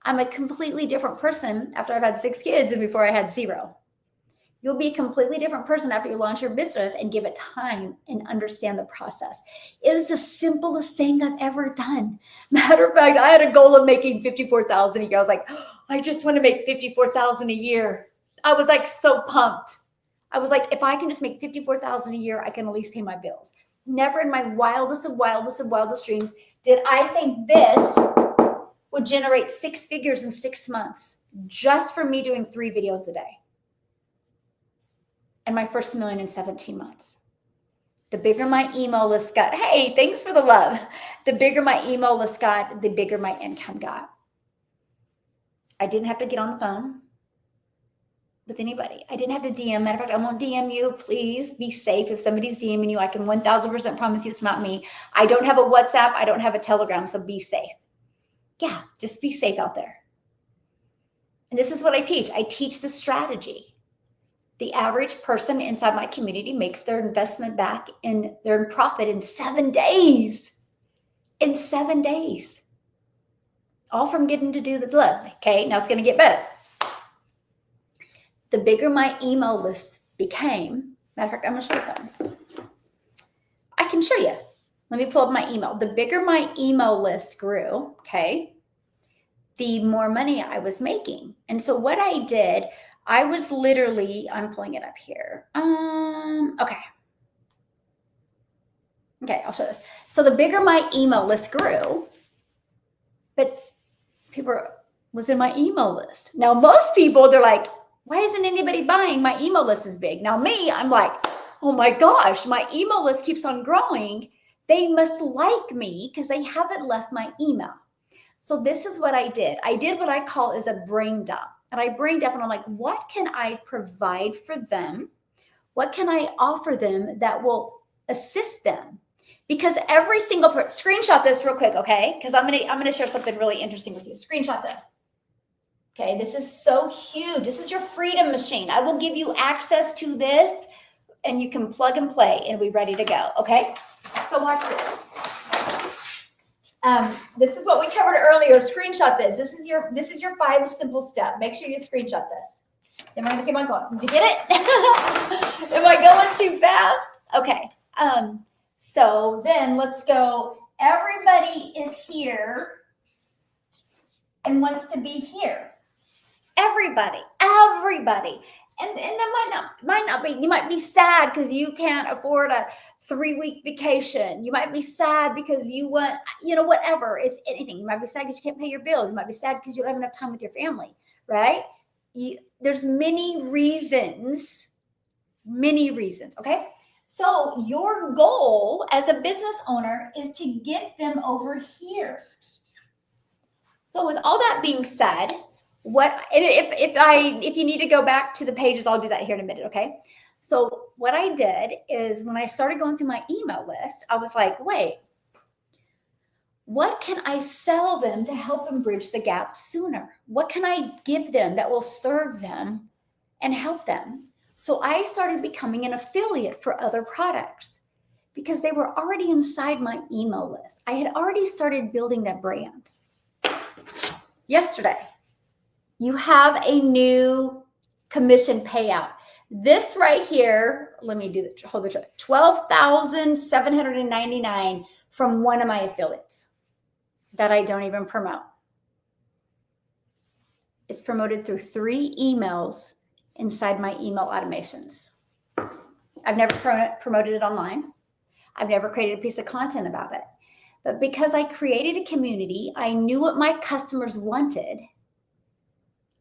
I'm a completely different person after I've had 6 kids than before I had 0. You'll be a completely different person after you launch your business and give it time and understand the process. It is the simplest thing I've ever done. Matter of fact, I had a goal of making $54,000 a year. I was like, oh, I just want to make $54,000 a year. I was like so pumped. I was like, if I can just make $54,000 a year, I can at least pay my bills. Never in my wildest of dreams did I think this would generate 6 figures in 6 months just from me doing 3 videos a day. And my first million in 17 months. The bigger my email list got, hey, thanks for the love. The bigger my email list got, the bigger my income got. I didn't have to get on the phone with anybody. I didn't have to DM. Matter of fact, I won't DM you. Please be safe. If somebody's DMing you, I can 1000% promise you it's not me. I don't have a WhatsApp. I don't have a Telegram, so be safe. Yeah, just be safe out there. And this is what I teach. I teach the strategy. The average person inside my community makes their investment back in their profit in 7 days. In 7 days. All from getting to do the love. Okay, now it's going to get better. The bigger my email list became, matter of fact, I'm going to show you something. I can show you. Let me pull up my email. The bigger my email list grew, okay, the more money I was making. And so what I did, I was literally, I'm pulling it up here. Okay, I'll show this. So the bigger my email list grew, but people was in my email list. Now, most people, they're like, why isn't anybody buying? My email list is big. Now me, I'm like, oh my gosh, my email list keeps on growing. They must like me because they haven't left my email. So this is what I did. I did what I call is a brain dump. And I brain dump and I'm like, what can I provide for them? What can I offer them that will assist them? Because every single person, screenshot this real quick, okay? Because I'm gonna share something really interesting with you. Screenshot this. Okay, this is so huge. This is your freedom machine. I will give you access to this and you can plug and play and be ready to go, okay? So watch this. This is what we covered earlier. Screenshot this. This is your 5 simple step. Make sure you screenshot this. Then we're gonna keep on going. Did you get it? Am I going too fast? Okay. So then let's go. Everybody is here and wants to be here. Everybody. And that might not be, you might be sad because you can't afford a 3-week vacation. You might be sad because you want, whatever. It's anything. You might be sad because you can't pay your bills. You might be sad because you don't have enough time with your family, right? There's many reasons, okay? So your goal as a business owner is to get them over here. So with all that being said, if you need to go back to the pages, I'll do that here in a minute, okay? So what I did is when I started going through my email list, I was like, wait, what can I sell them to help them bridge the gap sooner? What can I give them that will serve them and help them? So I started becoming an affiliate for other products because they were already inside my email list. I had already started building that brand. Yesterday, you have a new commission payout. This right here, let me do the hold the chart. $12,799 from one of my affiliates that I don't even promote. It's promoted through 3 emails inside my email automations. I've never promoted it online. I've never created a piece of content about it. But because I created a community, I knew what my customers wanted.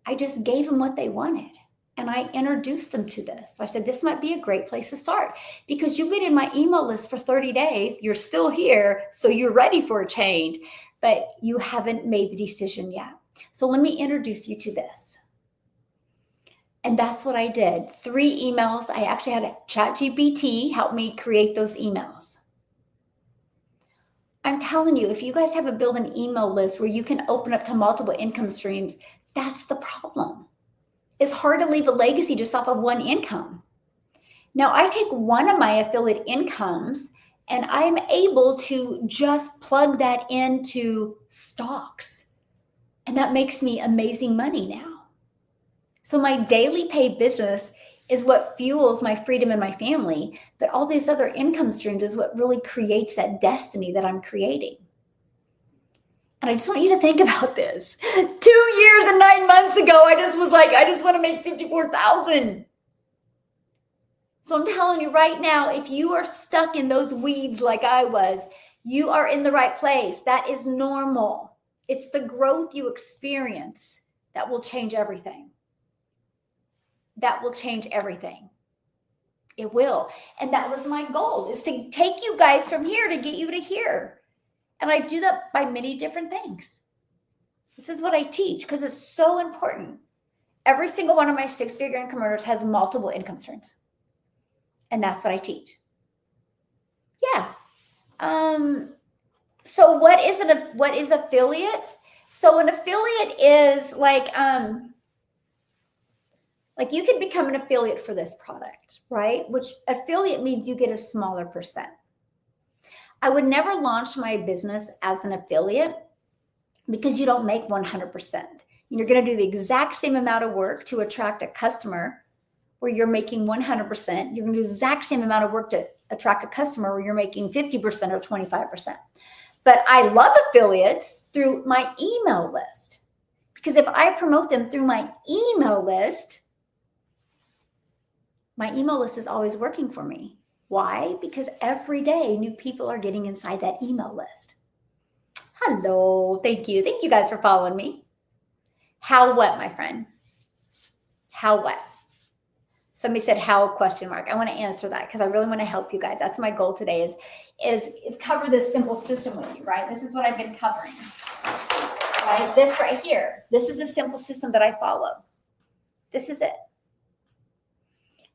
I just gave them what they wanted. And I introduced them to this. I said, this might be a great place to start because you've been in my email list for 30 days. You're still here. So you're ready for a change, but you haven't made the decision yet. So let me introduce you to this. And that's what I did. 3 emails. I actually had a ChatGPT help me create those emails. I'm telling you, if you guys haven't built an email list where you can open up to multiple income streams, that's the problem. It's hard to leave a legacy just off of one income. Now, I take one of my affiliate incomes and I'm able to just plug that into stocks. And that makes me amazing money now. So my daily pay business is what fuels my freedom and my family. But all these other income streams is what really creates that destiny that I'm creating. And I just want you to think about this. 2 years and 9 months ago, I just was like, I just want to make $54,000. So I'm telling you right now, if you are stuck in those weeds like I was, you are in the right place. That is normal. It's the growth you experience that will change everything. That will change everything. It will. And that was my goal, is to take you guys from here to get you to here. And I do that by many different things. This is what I teach because it's so important. Every single one of my 6-figure income earners has multiple income streams. And that's what I teach. Yeah. So what is affiliate? So an affiliate is like you could become an affiliate for this product, right? Which affiliate means you get a smaller percent. I would never launch my business as an affiliate because you don't make 100%. You're going to do the exact same amount of work to attract a customer where you're making 100%. You're going to do the exact same amount of work to attract a customer where you're making 50% or 25%. But I love affiliates through my email list, because if I promote them through my email list is always working for me. Why? Because every day new people are getting inside that email list. Hello. Thank you. Thank you guys for following me. How what, my friend? How what? Somebody said how question mark. I want to answer that because I really want to help you guys. That's my goal today is cover this simple system with you, right? This is what I've been covering, right? This right here. This is a simple system that I follow. This is it.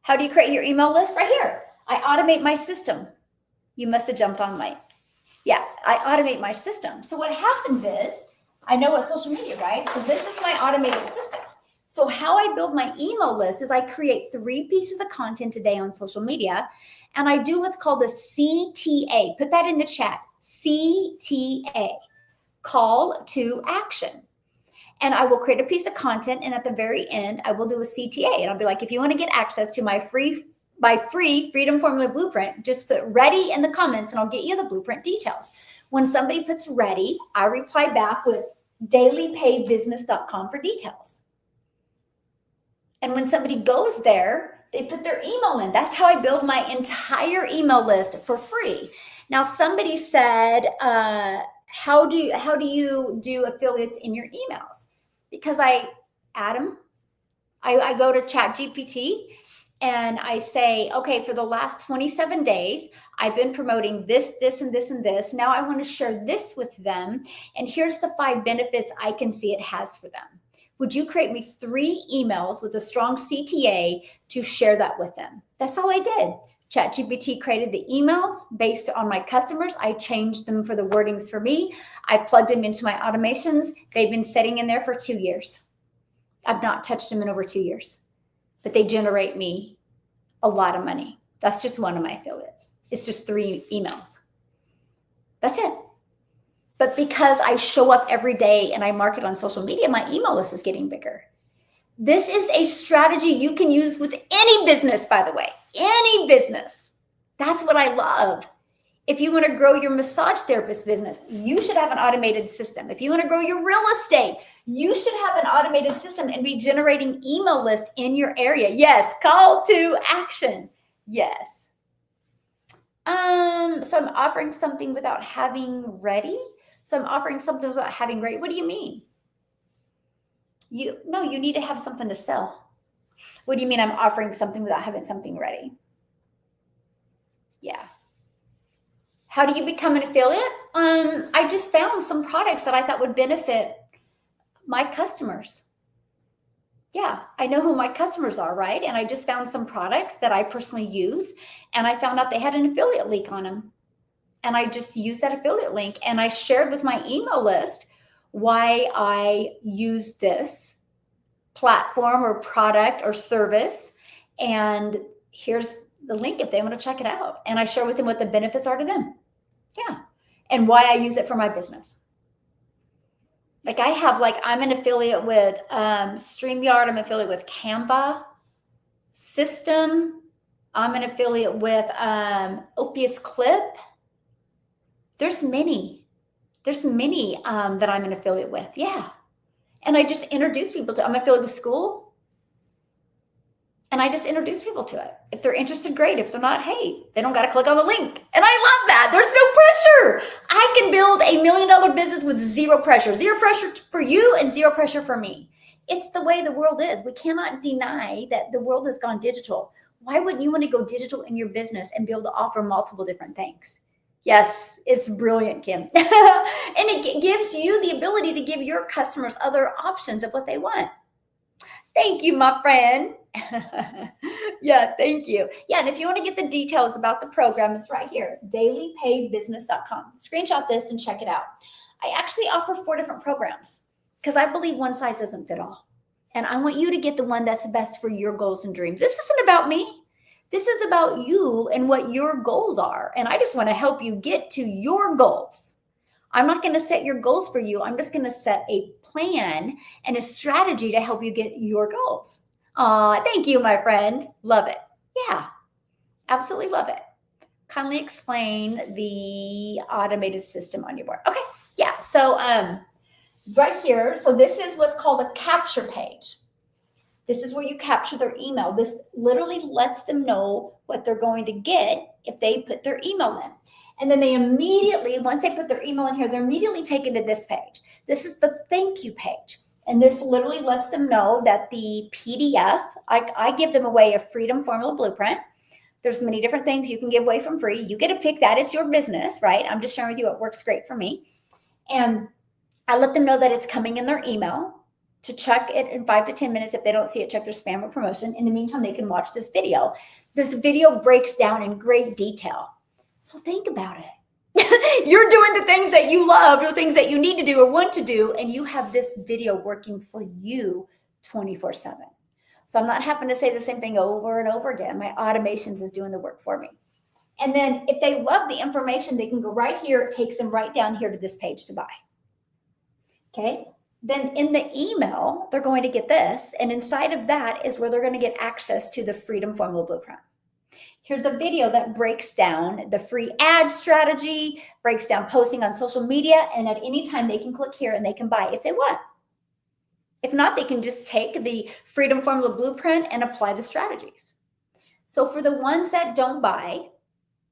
How do you create your email list? Right here. I automate my system. You must have jumped on late. Yeah, I automate my system. So what happens is, I know what social media, right? So this is my automated system. So how I build my email list is I create 3 pieces of content a day on social media, and I do what's called a CTA. Put that in the chat. CTA, call to action. And I will create a piece of content, and at the very end, I will do a CTA. And I'll be like, if you want to get access to my free Freedom Formula Blueprint, just put ready in the comments and I'll get you the blueprint details. When somebody puts ready, I reply back with dailypaybusiness.com for details. And when somebody goes there, they put their email in. That's how I build my entire email list for free. Now, somebody said, how do you do affiliates in your emails? Because I add them. I go to ChatGPT and I say, okay, for the last 27 days, I've been promoting this, this, and this, and this. Now I want to share this with them. And here's the 5 benefits I can see it has for them. Would you create me 3 emails with a strong CTA to share that with them? That's all I did. ChatGPT created the emails based on my customers. I changed them for the wordings for me. I plugged them into my automations. They've been sitting in there for 2 years. I've not touched them in over 2 years, but they generate me a lot of money. That's just one of my affiliates. It's just 3 emails. That's it. But because I show up every day and I market on social media, my email list is getting bigger. This is a strategy you can use with any business, by the way, any business. That's what I love. If you want to grow your massage therapist business, you should have an automated system. If you want to grow your real estate, you should have an automated system and be generating email lists in your area. Yes, call to action. Yes. So I'm offering something without having ready. So I'm offering something without having ready. What do you mean? You need to have something to sell. What do you mean I'm offering something without having something ready? Yeah. How do you become an affiliate? I just found some products that I thought would benefit my customers. Yeah, I know who my customers are, right? And I just found some products that I personally use, and I found out they had an affiliate link on them. And I just used that affiliate link, and I shared with my email list why I use this platform or product or service. And here's the link if they want to check it out. And I share with them what the benefits are to them. Yeah. And why I use it for my business. Like I'm an affiliate with StreamYard. I'm an affiliate with Canva System. I'm an affiliate with Opus Clip. There's many that I'm an affiliate with. Yeah. And I just introduce people to, I'm an affiliate with school. And I just introduce people to it. If they're interested, great. If they're not, hey, they don't got to click on the link. And I love that. There's no pressure. I can build $1 million business with zero pressure for you and zero pressure for me. It's the way the world is. We cannot deny that the world has gone digital. Why wouldn't you want to go digital in your business and be able to offer multiple different things? Yes, it's brilliant, Kim. And it gives you the ability to give your customers other options of what they want. Thank you, my friend. Yeah, thank you. Yeah, and if you want to get the details about the program, it's right here, dailypaidbusiness.com. Screenshot this and check it out. I actually offer 4 different programs because I believe one size doesn't fit all. And I want you to get the one that's best for your goals and dreams. This isn't about me. This is about you and what your goals are. And I just want to help you get to your goals. I'm not going to set your goals for you. I'm just going to set a plan and a strategy to help you get your goals. Thank you, my friend. Love it. Yeah, absolutely love it. Kindly explain the automated system on your board. Okay, yeah. So right here, so this is what's called a capture page. This is where you capture their email. This literally lets them know what they're going to get if they put their email in. And then they immediately, once they put their email in here, they're immediately taken to this page. This is the thank you page. And this literally lets them know that the PDF, I give them away a Freedom Formula Blueprint. There's many different things you can give away from free. You get to pick that. It's your business, right? I'm just sharing with you what works great for me. And I let them know that it's coming in their email to check it in 5 to 10 minutes. If they don't see it, check their spam or promotion. In the meantime, they can watch this video. This video breaks down in great detail. So think about it. You're doing the things that you love, the things that you need to do or want to do, and you have this video working for you 24/7. So I'm not having to say the same thing over and over again. My automations is doing the work for me. And then if they love the information, they can go right here. It takes them right down here to this page to buy. Okay. Then in the email, they're going to get this. And inside of that is where they're going to get access to the Freedom Formula Blueprint. Here's a video that breaks down the free ad strategy, breaks down posting on social media, and at any time they can click here and they can buy if they want. If not, they can just take the Freedom Formula Blueprint and apply the strategies. So for the ones that don't buy,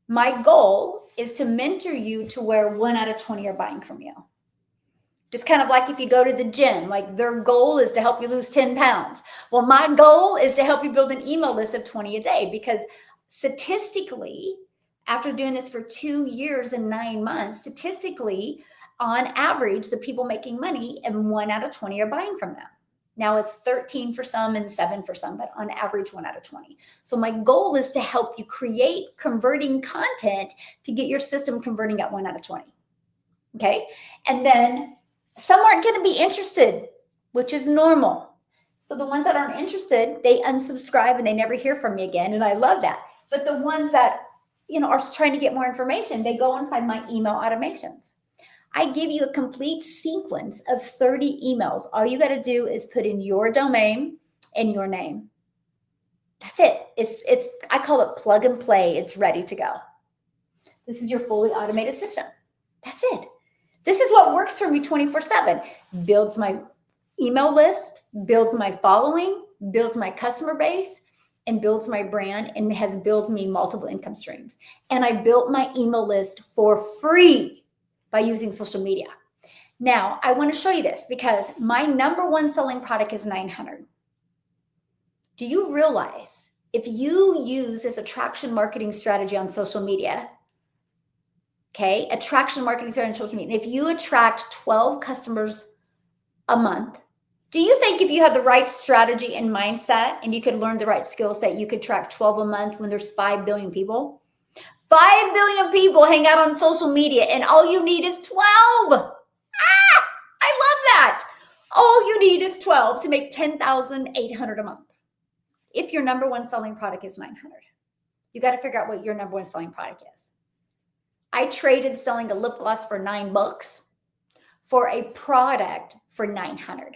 my goal is to mentor you to where 1 out of 20 are buying from you. Just kind of like if you go to the gym, like their goal is to help you lose 10 pounds. Well, my goal is to help you build an email list of 20 a day, because statistically, after doing this for 2 years and 9 months, statistically, on average, the people making money and 1 out of 20 are buying from them. Now it's 13 for some and 7 for some, but on average, 1 out of 20. So my goal is to help you create converting content to get your system converting at 1 out of 20. Okay. And then some aren't going to be interested, which is normal. So the ones that aren't interested, they unsubscribe and they never hear from me again. And I love that. But the ones that, are trying to get more information, they go inside my email automations. I give you a complete sequence of 30 emails. All you got to do is put in your domain and your name. That's it. I call it plug and play. It's ready to go. This is your fully automated system. That's it. This is what works for me 24/7. Builds my email list, builds my following, builds my customer base, and builds my brand, and has built me multiple income streams. And I built my email list for free by using social media. Now, I want to show you this because my number one selling product is 900. Do you realize if you use this attraction marketing strategy on social media, okay, attraction marketing strategy on social media, and if you attract 12 customers a month, do you think if you had the right strategy and mindset and you could learn the right skill set, you could track 12 a month when there's 5 billion people? 5 billion people hang out on social media and all you need is 12. I love that. All you need is 12 to make 10,800 a month. If your number one selling product is 900, you got to figure out what your number one selling product is. I traded selling a lip gloss for $9 for a product for 900.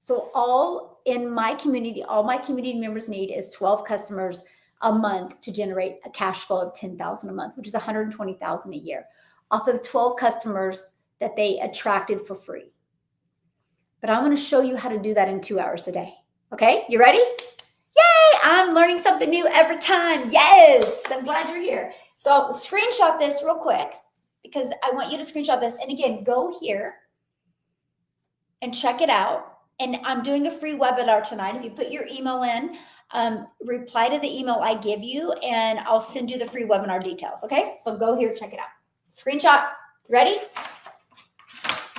So all in my community, all my community members need is 12 customers a month to generate a cash flow of 10,000 a month, which is 120,000 a year off of 12 customers that they attracted for free. But I'm going to show you how to do that in 2 hours a day. Okay, you ready? Yay, I'm learning something new every time. Yes, I'm glad you're here. So screenshot this real quick because I want you to screenshot this. And again, go here and check it out. And I'm doing a free webinar tonight. If you put your email in, reply to the email I give you, and I'll send you the free webinar details. Okay, so go here, check it out. Screenshot. Ready?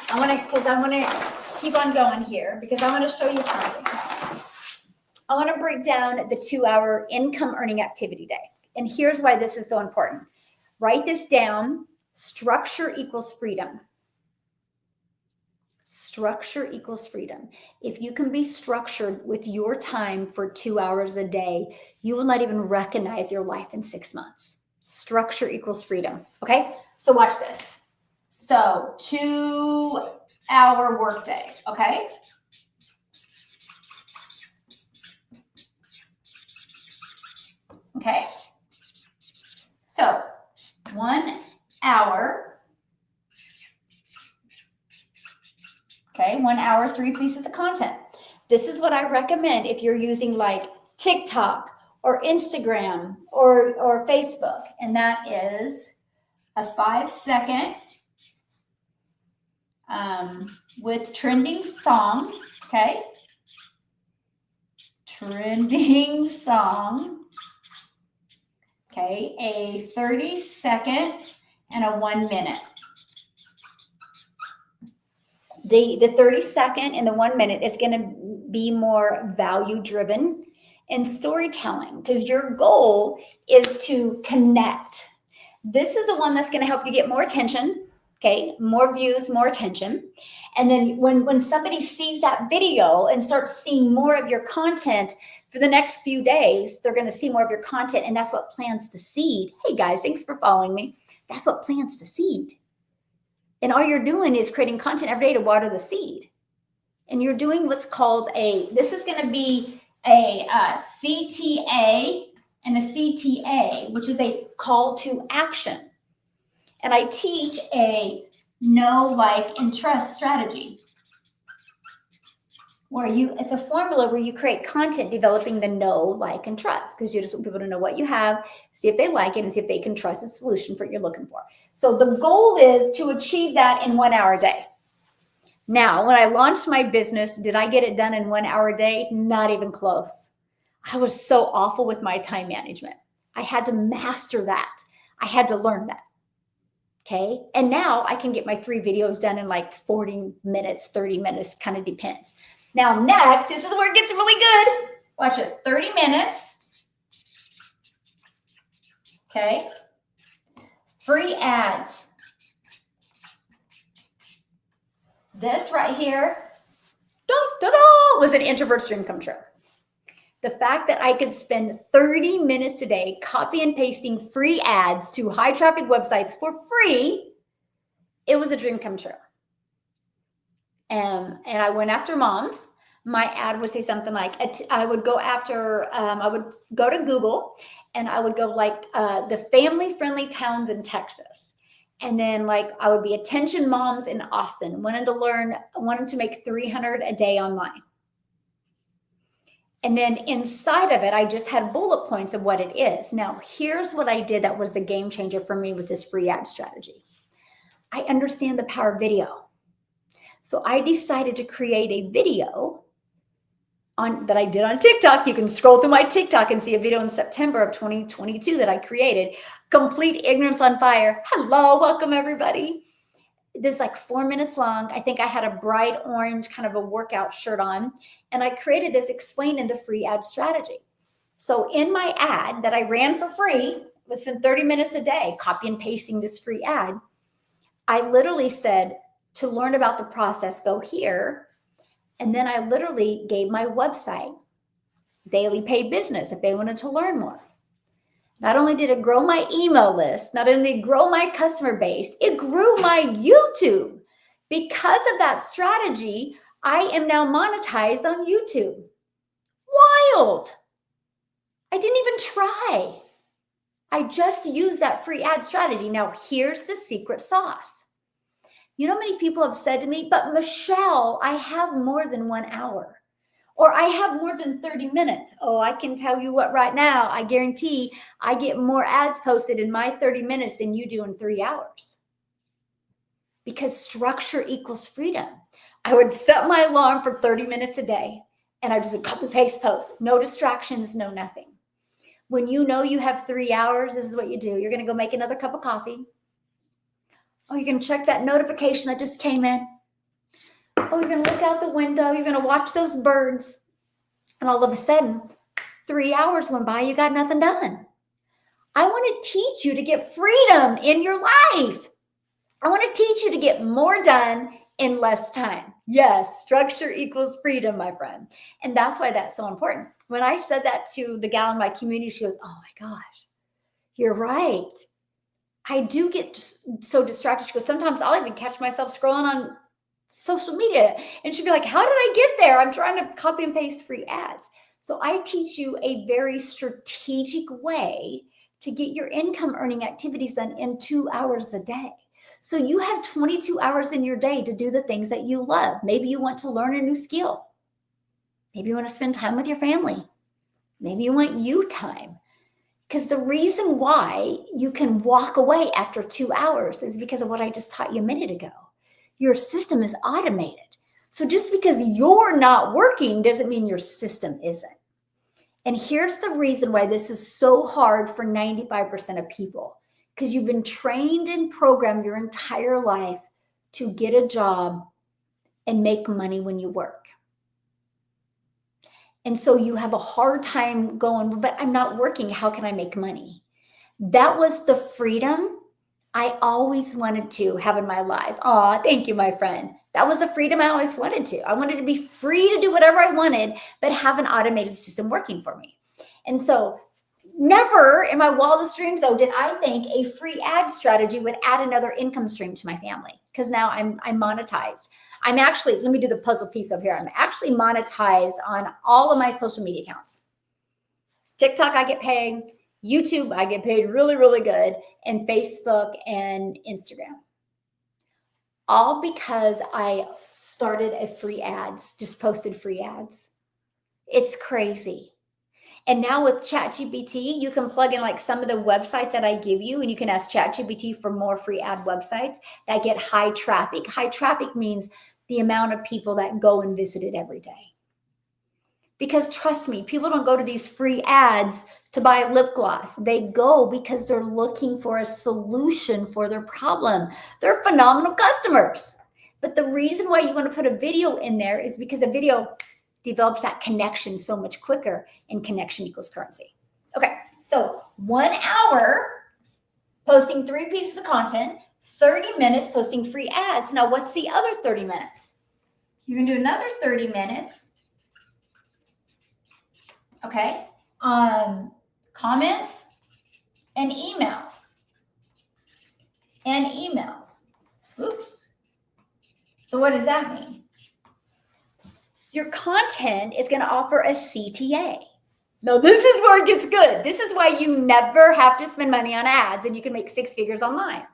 I want to keep on going here because I want to show you something. I want to break down the 2-hour income earning activity day. And here's why this is so important. Write this down. Structure equals freedom. Structure equals freedom. If you can be structured with your time for 2 hours a day, you will not even recognize your life in 6 months. Structure equals freedom. Okay, so watch this. So 2-hour workday. Okay. Okay. So 1 hour. Okay, 1 hour, 3 pieces of content. This is what I recommend if you're using like TikTok or Instagram or Facebook. And that is a 5-second with trending song. Okay. Trending song. Okay, a 30-second and a 1 minute. The 30-second and the 1 minute is going to be more value driven and storytelling because your goal is to connect. This is the one that's going to help you get more attention. Okay, more views, more attention. And then when somebody sees that video and starts seeing more of your content for the next few days, they're going to see more of your content. And that's what plants the seed. Hey guys, thanks for following me. That's what plants the seed. And all you're doing is creating content every day to water the seed. And you're doing what's called this is going to be a CTA and a CTA, which is a call to action. And I teach a know, like, and trust strategy where it's a formula where you create content developing the know, like, and trust because you just want people to know what you have, see if they like it, and see if they can trust the solution for what you're looking for. So the goal is to achieve that in 1 hour a day. Now, when I launched my business, did I get it done in 1 hour a day? Not even close. I was so awful with my time management. I had to master that. I had to learn that. Okay. And now I can get my 3 videos done in like 40 minutes, 30 minutes, kind of depends. Now, next, this is where it gets really good. Watch this, 30 minutes. Okay. Free ads. This right here was an introvert's dream come true. The fact that I could spend 30 minutes a day copy and pasting free ads to high traffic websites for free, it was a dream come true. And I went after moms. My ad would say something like, I would go to Google and I would go like the family-friendly towns in Texas. And then like I would be attention moms in Austin, wanted to make $300 a day online. And then inside of it, I just had bullet points of what it is. Now, here's what I did that was a game changer for me with this free ad strategy. I understand the power of video. So I decided to create a video that I did on TikTok. You can scroll through my TikTok and see a video in September of 2022 that I created. Complete Ignorance on Fire. Hello, welcome everybody. This is like 4 minutes long. I think I had a bright orange kind of a workout shirt on. And I created this explaining the free ad strategy. So in my ad that I ran for free, was spend 30 minutes a day copy and pasting this free ad. I literally said, to learn about the process, go here. And then I literally gave my website, daily paid business, if they wanted to learn more. Not only did it grow my email list, not only did it grow my customer base, it grew my YouTube. Because of that strategy, I am now monetized on YouTube. Wild. I didn't even try. I just used that free ad strategy. Now, here's the secret sauce. You know how many people have said to me, but Michelle, I have more than 1 hour. Or I have more than 30 minutes. Oh, I can tell you what right now, I guarantee I get more ads posted in my 30 minutes than you do in 3 hours. because structure equals freedom. I would set my alarm for 30 minutes a day, and I just would copy paste post. No distractions, no nothing. When you know you have 3 hours, this is what you do. You're going to go make another cup of coffee. Oh, you're going to check that notification that just came in. Oh, you're going to look out the window. You're going to watch those birds. And all of a sudden, 3 hours went by. You got nothing done. I want to teach you to get freedom in your life. I want to teach you to get more done in less time. Yes, structure equals freedom, my friend. And that's why that's so important. When I said that to the gal in my community, she goes, oh my gosh, you're right. I do get so distracted. She goes, sometimes I'll even catch myself scrolling on social media. And she'd be like, how did I get there? I'm trying to copy and paste free ads. So I teach you a very strategic way to get your income earning activities done in 2 hours a day. So you have 22 hours in your day to do the things that you love. Maybe you want to learn a new skill. Maybe you want to spend time with your family. Maybe you want you time. Because the reason why you can walk away after 2 hours is because of what I just taught you a minute ago. Your system is automated. So just because you're not working doesn't mean your system isn't. And here's the reason why this is so hard for 95% of people. Because you've been trained and programmed your entire life to get a job and make money when you work. And so you have a hard time going, but I'm not working. How can I make money? That was the freedom I always wanted to have in my life. Aw, thank you, my friend. That was the freedom I always wanted to. I wanted to be free to do whatever I wanted, but have an automated system working for me. And so never in my wildest dreams, did I think a free ad strategy would add another income stream to my family, because now I'm monetized. I'm actually, let me do the puzzle piece over here. I'm actually monetized on all of my social media accounts. TikTok, I get paid. YouTube, I get paid really, really good. And Facebook and Instagram. All because I started a free ads, just posted free ads. It's crazy. And now with ChatGPT, you can plug in like some of the websites that I give you, and you can ask ChatGPT for more free ad websites that get high traffic. High traffic means the amount of people that go and visit it every day. Because trust me, people don't go to these free ads to buy lip gloss. They go because they're looking for a solution for their problem. They're phenomenal customers. But the reason why you want to put a video in there is because a video develops that connection so much quicker, and connection equals currency. Okay, so 1 hour posting 3 pieces of content, 30 minutes posting free ads. Now, what's the other 30 minutes? You can do another 30 minutes. Okay, comments and emails. Oops. So what does that mean? Your content is going to offer a CTA. Now, this is where it gets good. This is why you never have to spend money on ads, and you can make 6 figures online.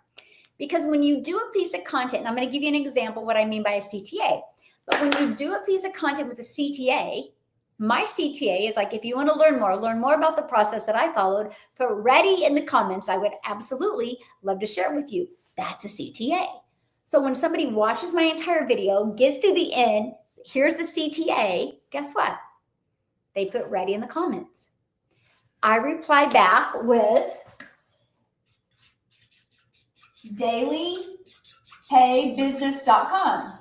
Because when you do a piece of content, and I'm going to give you an example what I mean by a CTA, but when you do a piece of content with a CTA, my CTA is like, if you want to learn more about the process that I followed, put ready in the comments. I would absolutely love to share it with you. That's a CTA. So when somebody watches my entire video, gets to the end, here's the CTA, guess what? They put ready in the comments. I reply back with dailypaybusiness.com.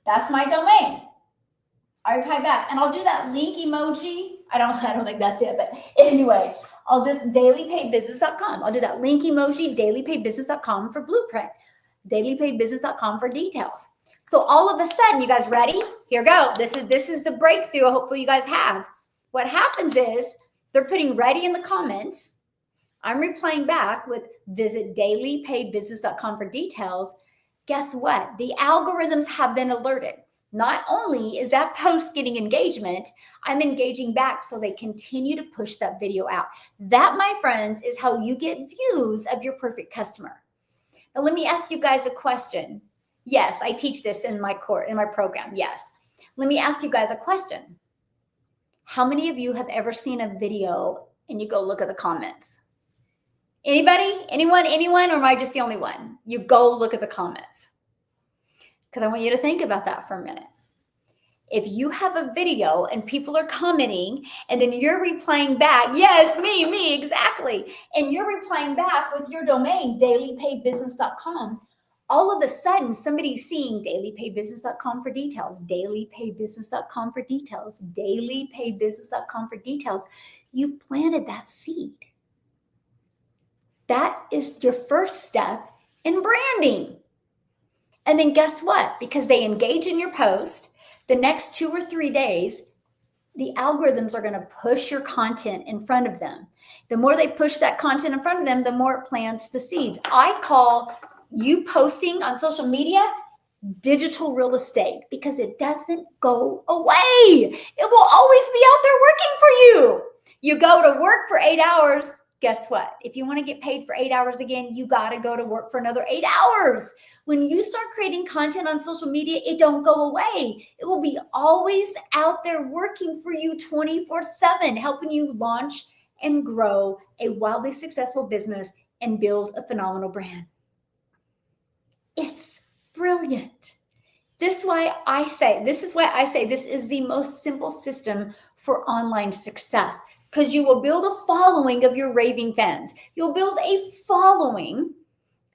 That's my domain. I reply back, and I'll do that link emoji. I don't think that's it, but anyway, I'll just dailypaybusiness.com. I'll do that link emoji, dailypaybusiness.com for blueprint, dailypaybusiness.com for details. So all of a sudden, you guys ready? Here we go. This is the breakthrough hopefully you guys have. What happens is they're putting ready in the comments. I'm replying back with visit dailypaybusiness.com for details. Guess what? The algorithms have been alerted. Not only is that post getting engagement, I'm engaging back so they continue to push that video out. That, my friends, is how you get views of your perfect customer. Now, let me ask you guys a question. Yes, I teach this in my program. Yes. Let me ask you guys a question. How many of you have ever seen a video and you go look at the comments? Anybody? Anyone? Or am I just the only one? You go look at the comments. Because I want you to think about that for a minute. If you have a video and people are commenting and then you're replying back, yes, me, exactly. And you're replying back with your domain, dailypaybusiness.com. All of a sudden, somebody's seeing dailypaybusiness.com for details, dailypaybusiness.com for details, dailypaybusiness.com for details. You planted that seed. That is your first step in branding. And then guess what? Because they engage in your post, the next 2 or 3 days, the algorithms are going to push your content in front of them. The more they push that content in front of them, the more it plants the seeds. I call you posting on social media digital real estate because it doesn't go away. It will always be out there working for you. You go to work for 8 hours. Guess what? If you want to get paid for 8 hours again, you got to go to work for another 8 hours. When you start creating content on social media, it don't go away. It will be always out there working for you 24/7, helping you launch and grow a wildly successful business and build a phenomenal brand. It's brilliant. This is why I say this is the most simple system for online success, because you will build a following of your raving fans. You'll build a following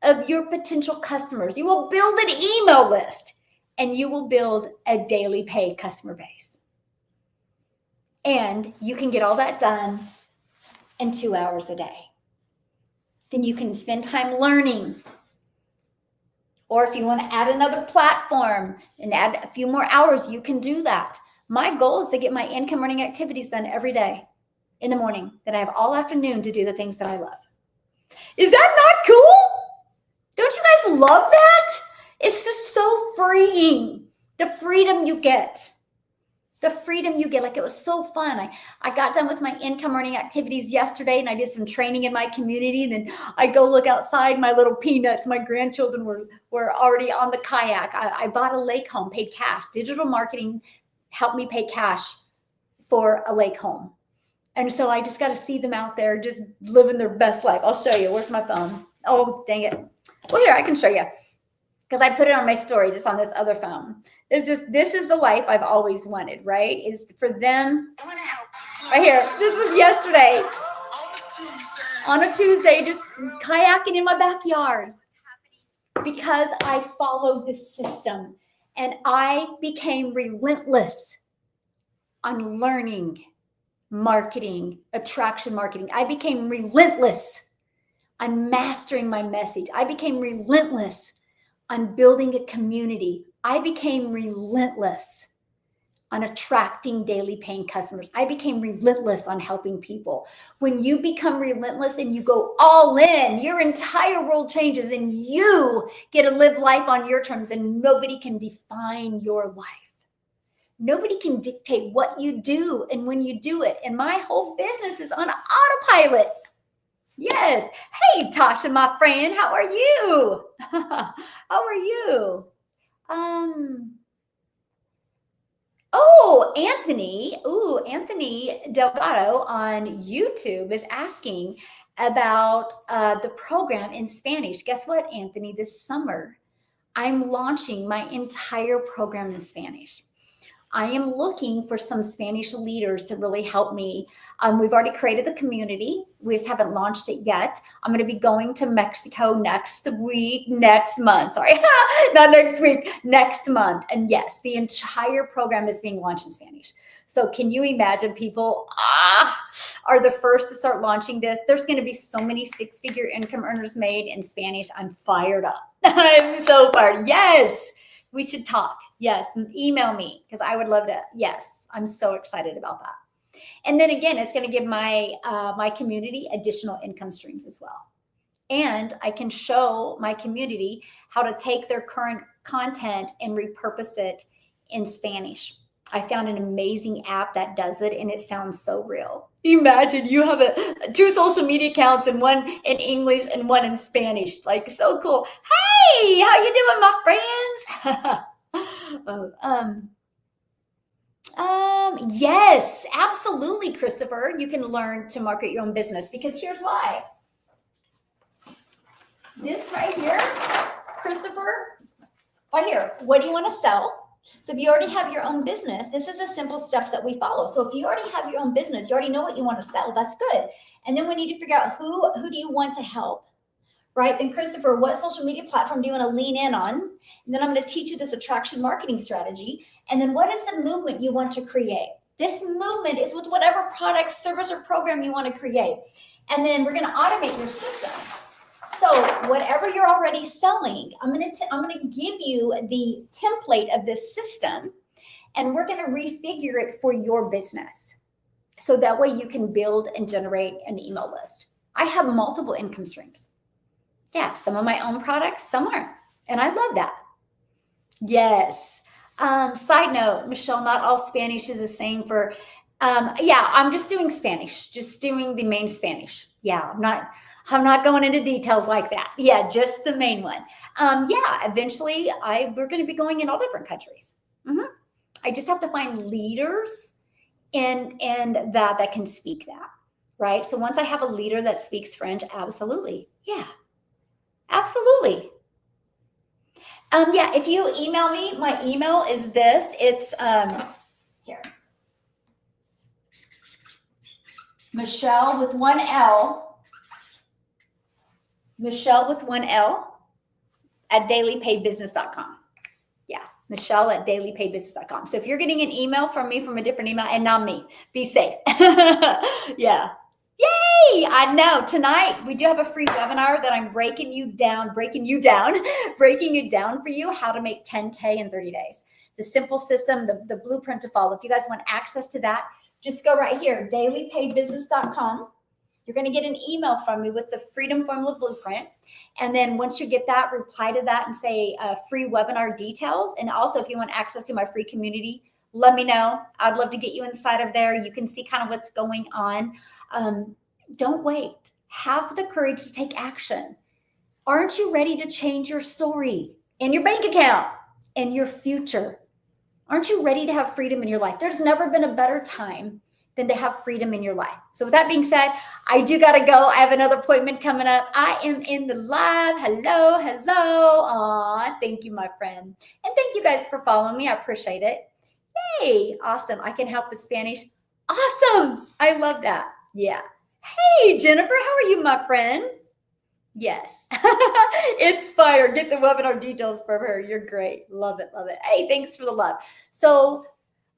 of your potential customers. You will build an email list, and you will build a daily pay customer base. And you can get all that done in 2 hours a day. Then you can spend time learning. Or if you want to add another platform and add a few more hours, you can do that. My goal is to get my income earning activities done every day in the morning, that I have all afternoon to do the things that I love. Is that not cool? Don't you guys love that? It's just so freeing. The freedom you get. Like, it was so fun. I got done with my income earning activities yesterday, and I did some training in my community. And then I go look outside. My little peanuts, my grandchildren were already on the kayak. I bought a lake home, paid cash. Digital marketing helped me pay cash for a lake home. And so I just got to see them out there just living their best life. I'll show you. Where's my phone? Oh, dang it. Well, here, I can show you, because I put it on my stories. It's on this other phone. It's just, this is the life I've always wanted, right? Is for them. Right here. This was yesterday. On a Tuesday, just kayaking in my backyard, because I followed this system and I became relentless on learning marketing, attraction marketing. I became relentless on mastering my message. I became relentless on building a community. I became relentless on attracting daily paying customers. I became relentless on helping people. When you become relentless and you go all in, your entire world changes and you get to live life on your terms, and nobody can define your life. Nobody can dictate what you do and when you do it. And my whole business is on autopilot. Yes. Hey, Tasha, my friend, how are you? How are you? Anthony Delgado on YouTube is asking about the program in Spanish. Guess what, Anthony? This summer, I'm launching my entire program in Spanish. I am looking for some Spanish leaders to really help me. We've already created the community. We just haven't launched it yet. I'm going to be going to Mexico next month. Sorry, not next week, next month. And yes, the entire program is being launched in Spanish. So can you imagine, people are the first to start launching this? There's going to be so many 6-figure income earners made in Spanish. I'm fired up. I'm so fired. Yes, we should talk. Yes, email me, because I would love to. Yes, I'm so excited about that. And then again, it's going to give my my community additional income streams as well. And I can show my community how to take their current content and repurpose it in Spanish. I found an amazing app that does it, and it sounds so real. Imagine you have 2 social media accounts, and one in English and one in Spanish. Like, so cool. Hey, how you doing, my friends? Yes, absolutely, Christopher. You can learn to market your own business, because here's why. this right here, Christopher, right here, what do you want to sell? So if you already have your own business, this is the simple steps that we follow. So if you already have your own business, you already know what you want to sell, that's good. And then we need to figure out who do you want to help, right? Then Christopher, what social media platform do you want to lean in on? And then I'm going to teach you this attraction marketing strategy. And then what is the movement you want to create? This movement is with whatever product, service, or program you want to create. And then we're going to automate your system. So whatever you're already selling, I'm going to give you the template of this system, and we're going to refigure it for your business. So that way you can build and generate an email list. I have multiple income streams. Yeah, some of my own products, some aren't. And I love that. Yes. Side note, Michelle, not all Spanish is the same for, yeah, I'm just doing Spanish, just doing the main Spanish. Yeah, I'm not going into details like that. Yeah, just the main one. Yeah, eventually we're going to be going in all different countries. I just have to find leaders and that can speak that, right? So once I have a leader that speaks French, absolutely. Yeah, absolutely. Yeah, if you email me, my email is this. It's here. Michelle with one L. Michelle with one L at dailypaybusiness.com. Yeah, Michelle at dailypaybusiness.com. So if you're getting an email from me from a different email, and not me, be safe. Yeah. Yay! I know tonight we do have a free webinar that I'm breaking it down for you, how to make 10K in 30 days. The simple system, the blueprint to follow. If you guys want access to that, just go right here, dailypaybusiness.com. You're going to get an email from me with the Freedom Formula Blueprint. And then once you get that, reply to that and say free webinar details. And also, if you want access to my free community, let me know. I'd love to get you inside of there. You can see kind of what's going on. Don't wait. Have the courage to take action. Aren't you ready to change your story and your bank account and your future? Aren't you ready to have freedom in your life? There's never been a better time than to have freedom in your life. So with that being said, I do got to go. I have another appointment coming up. I am in the live. Hello. Aw, thank you, my friend. And thank you guys for following me. I appreciate it. Hey, awesome. I can help with Spanish. Awesome. I love that. Yeah. Hey, Jennifer, how are you, my friend? Yes. It's fire. Get the webinar details from her. You're great. Love it. Hey, thanks for the love. So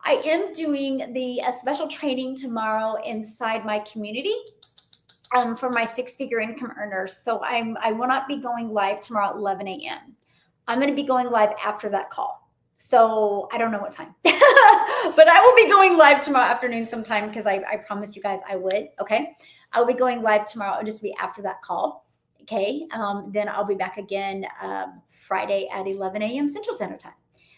I am doing the special training tomorrow inside my community for my six-figure income earners. So I will not be going live tomorrow at 11 a.m. I'm going to be going live after that call. So I don't know what time, but I will be going live tomorrow afternoon sometime because I promised you guys I would. Okay. I will be going live tomorrow. It'll just be after that call. Okay. Then I'll be back again Friday at 11 a.m. Central Standard Time.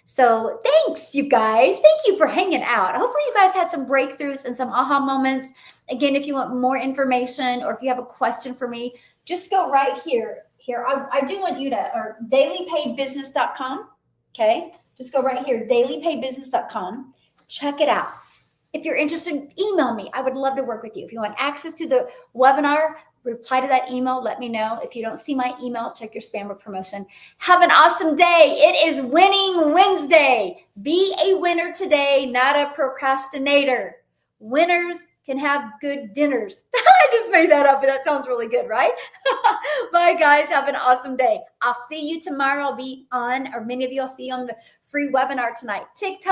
So thanks, you guys. Thank you for hanging out. Hopefully you guys had some breakthroughs and some aha moments. Again, if you want more information or if you have a question for me, just go right here. I do want you to, or dailypaybusiness.com. Okay. Just go right here, dailypaybusiness.com. Check it out. If you're interested, email me. I would love to work with you. If you want access to the webinar, reply to that email. Let me know. If you don't see my email, check your spam or promotion. Have an awesome day. It is Winning Wednesday. Be a winner today, not a procrastinator. Winners can have good dinners. I just made that up, and that sounds really good, right? Bye, guys. Have an awesome day. I'll see you tomorrow. I'll be on, or many of you I'll see you on the free webinar tonight. TikTok.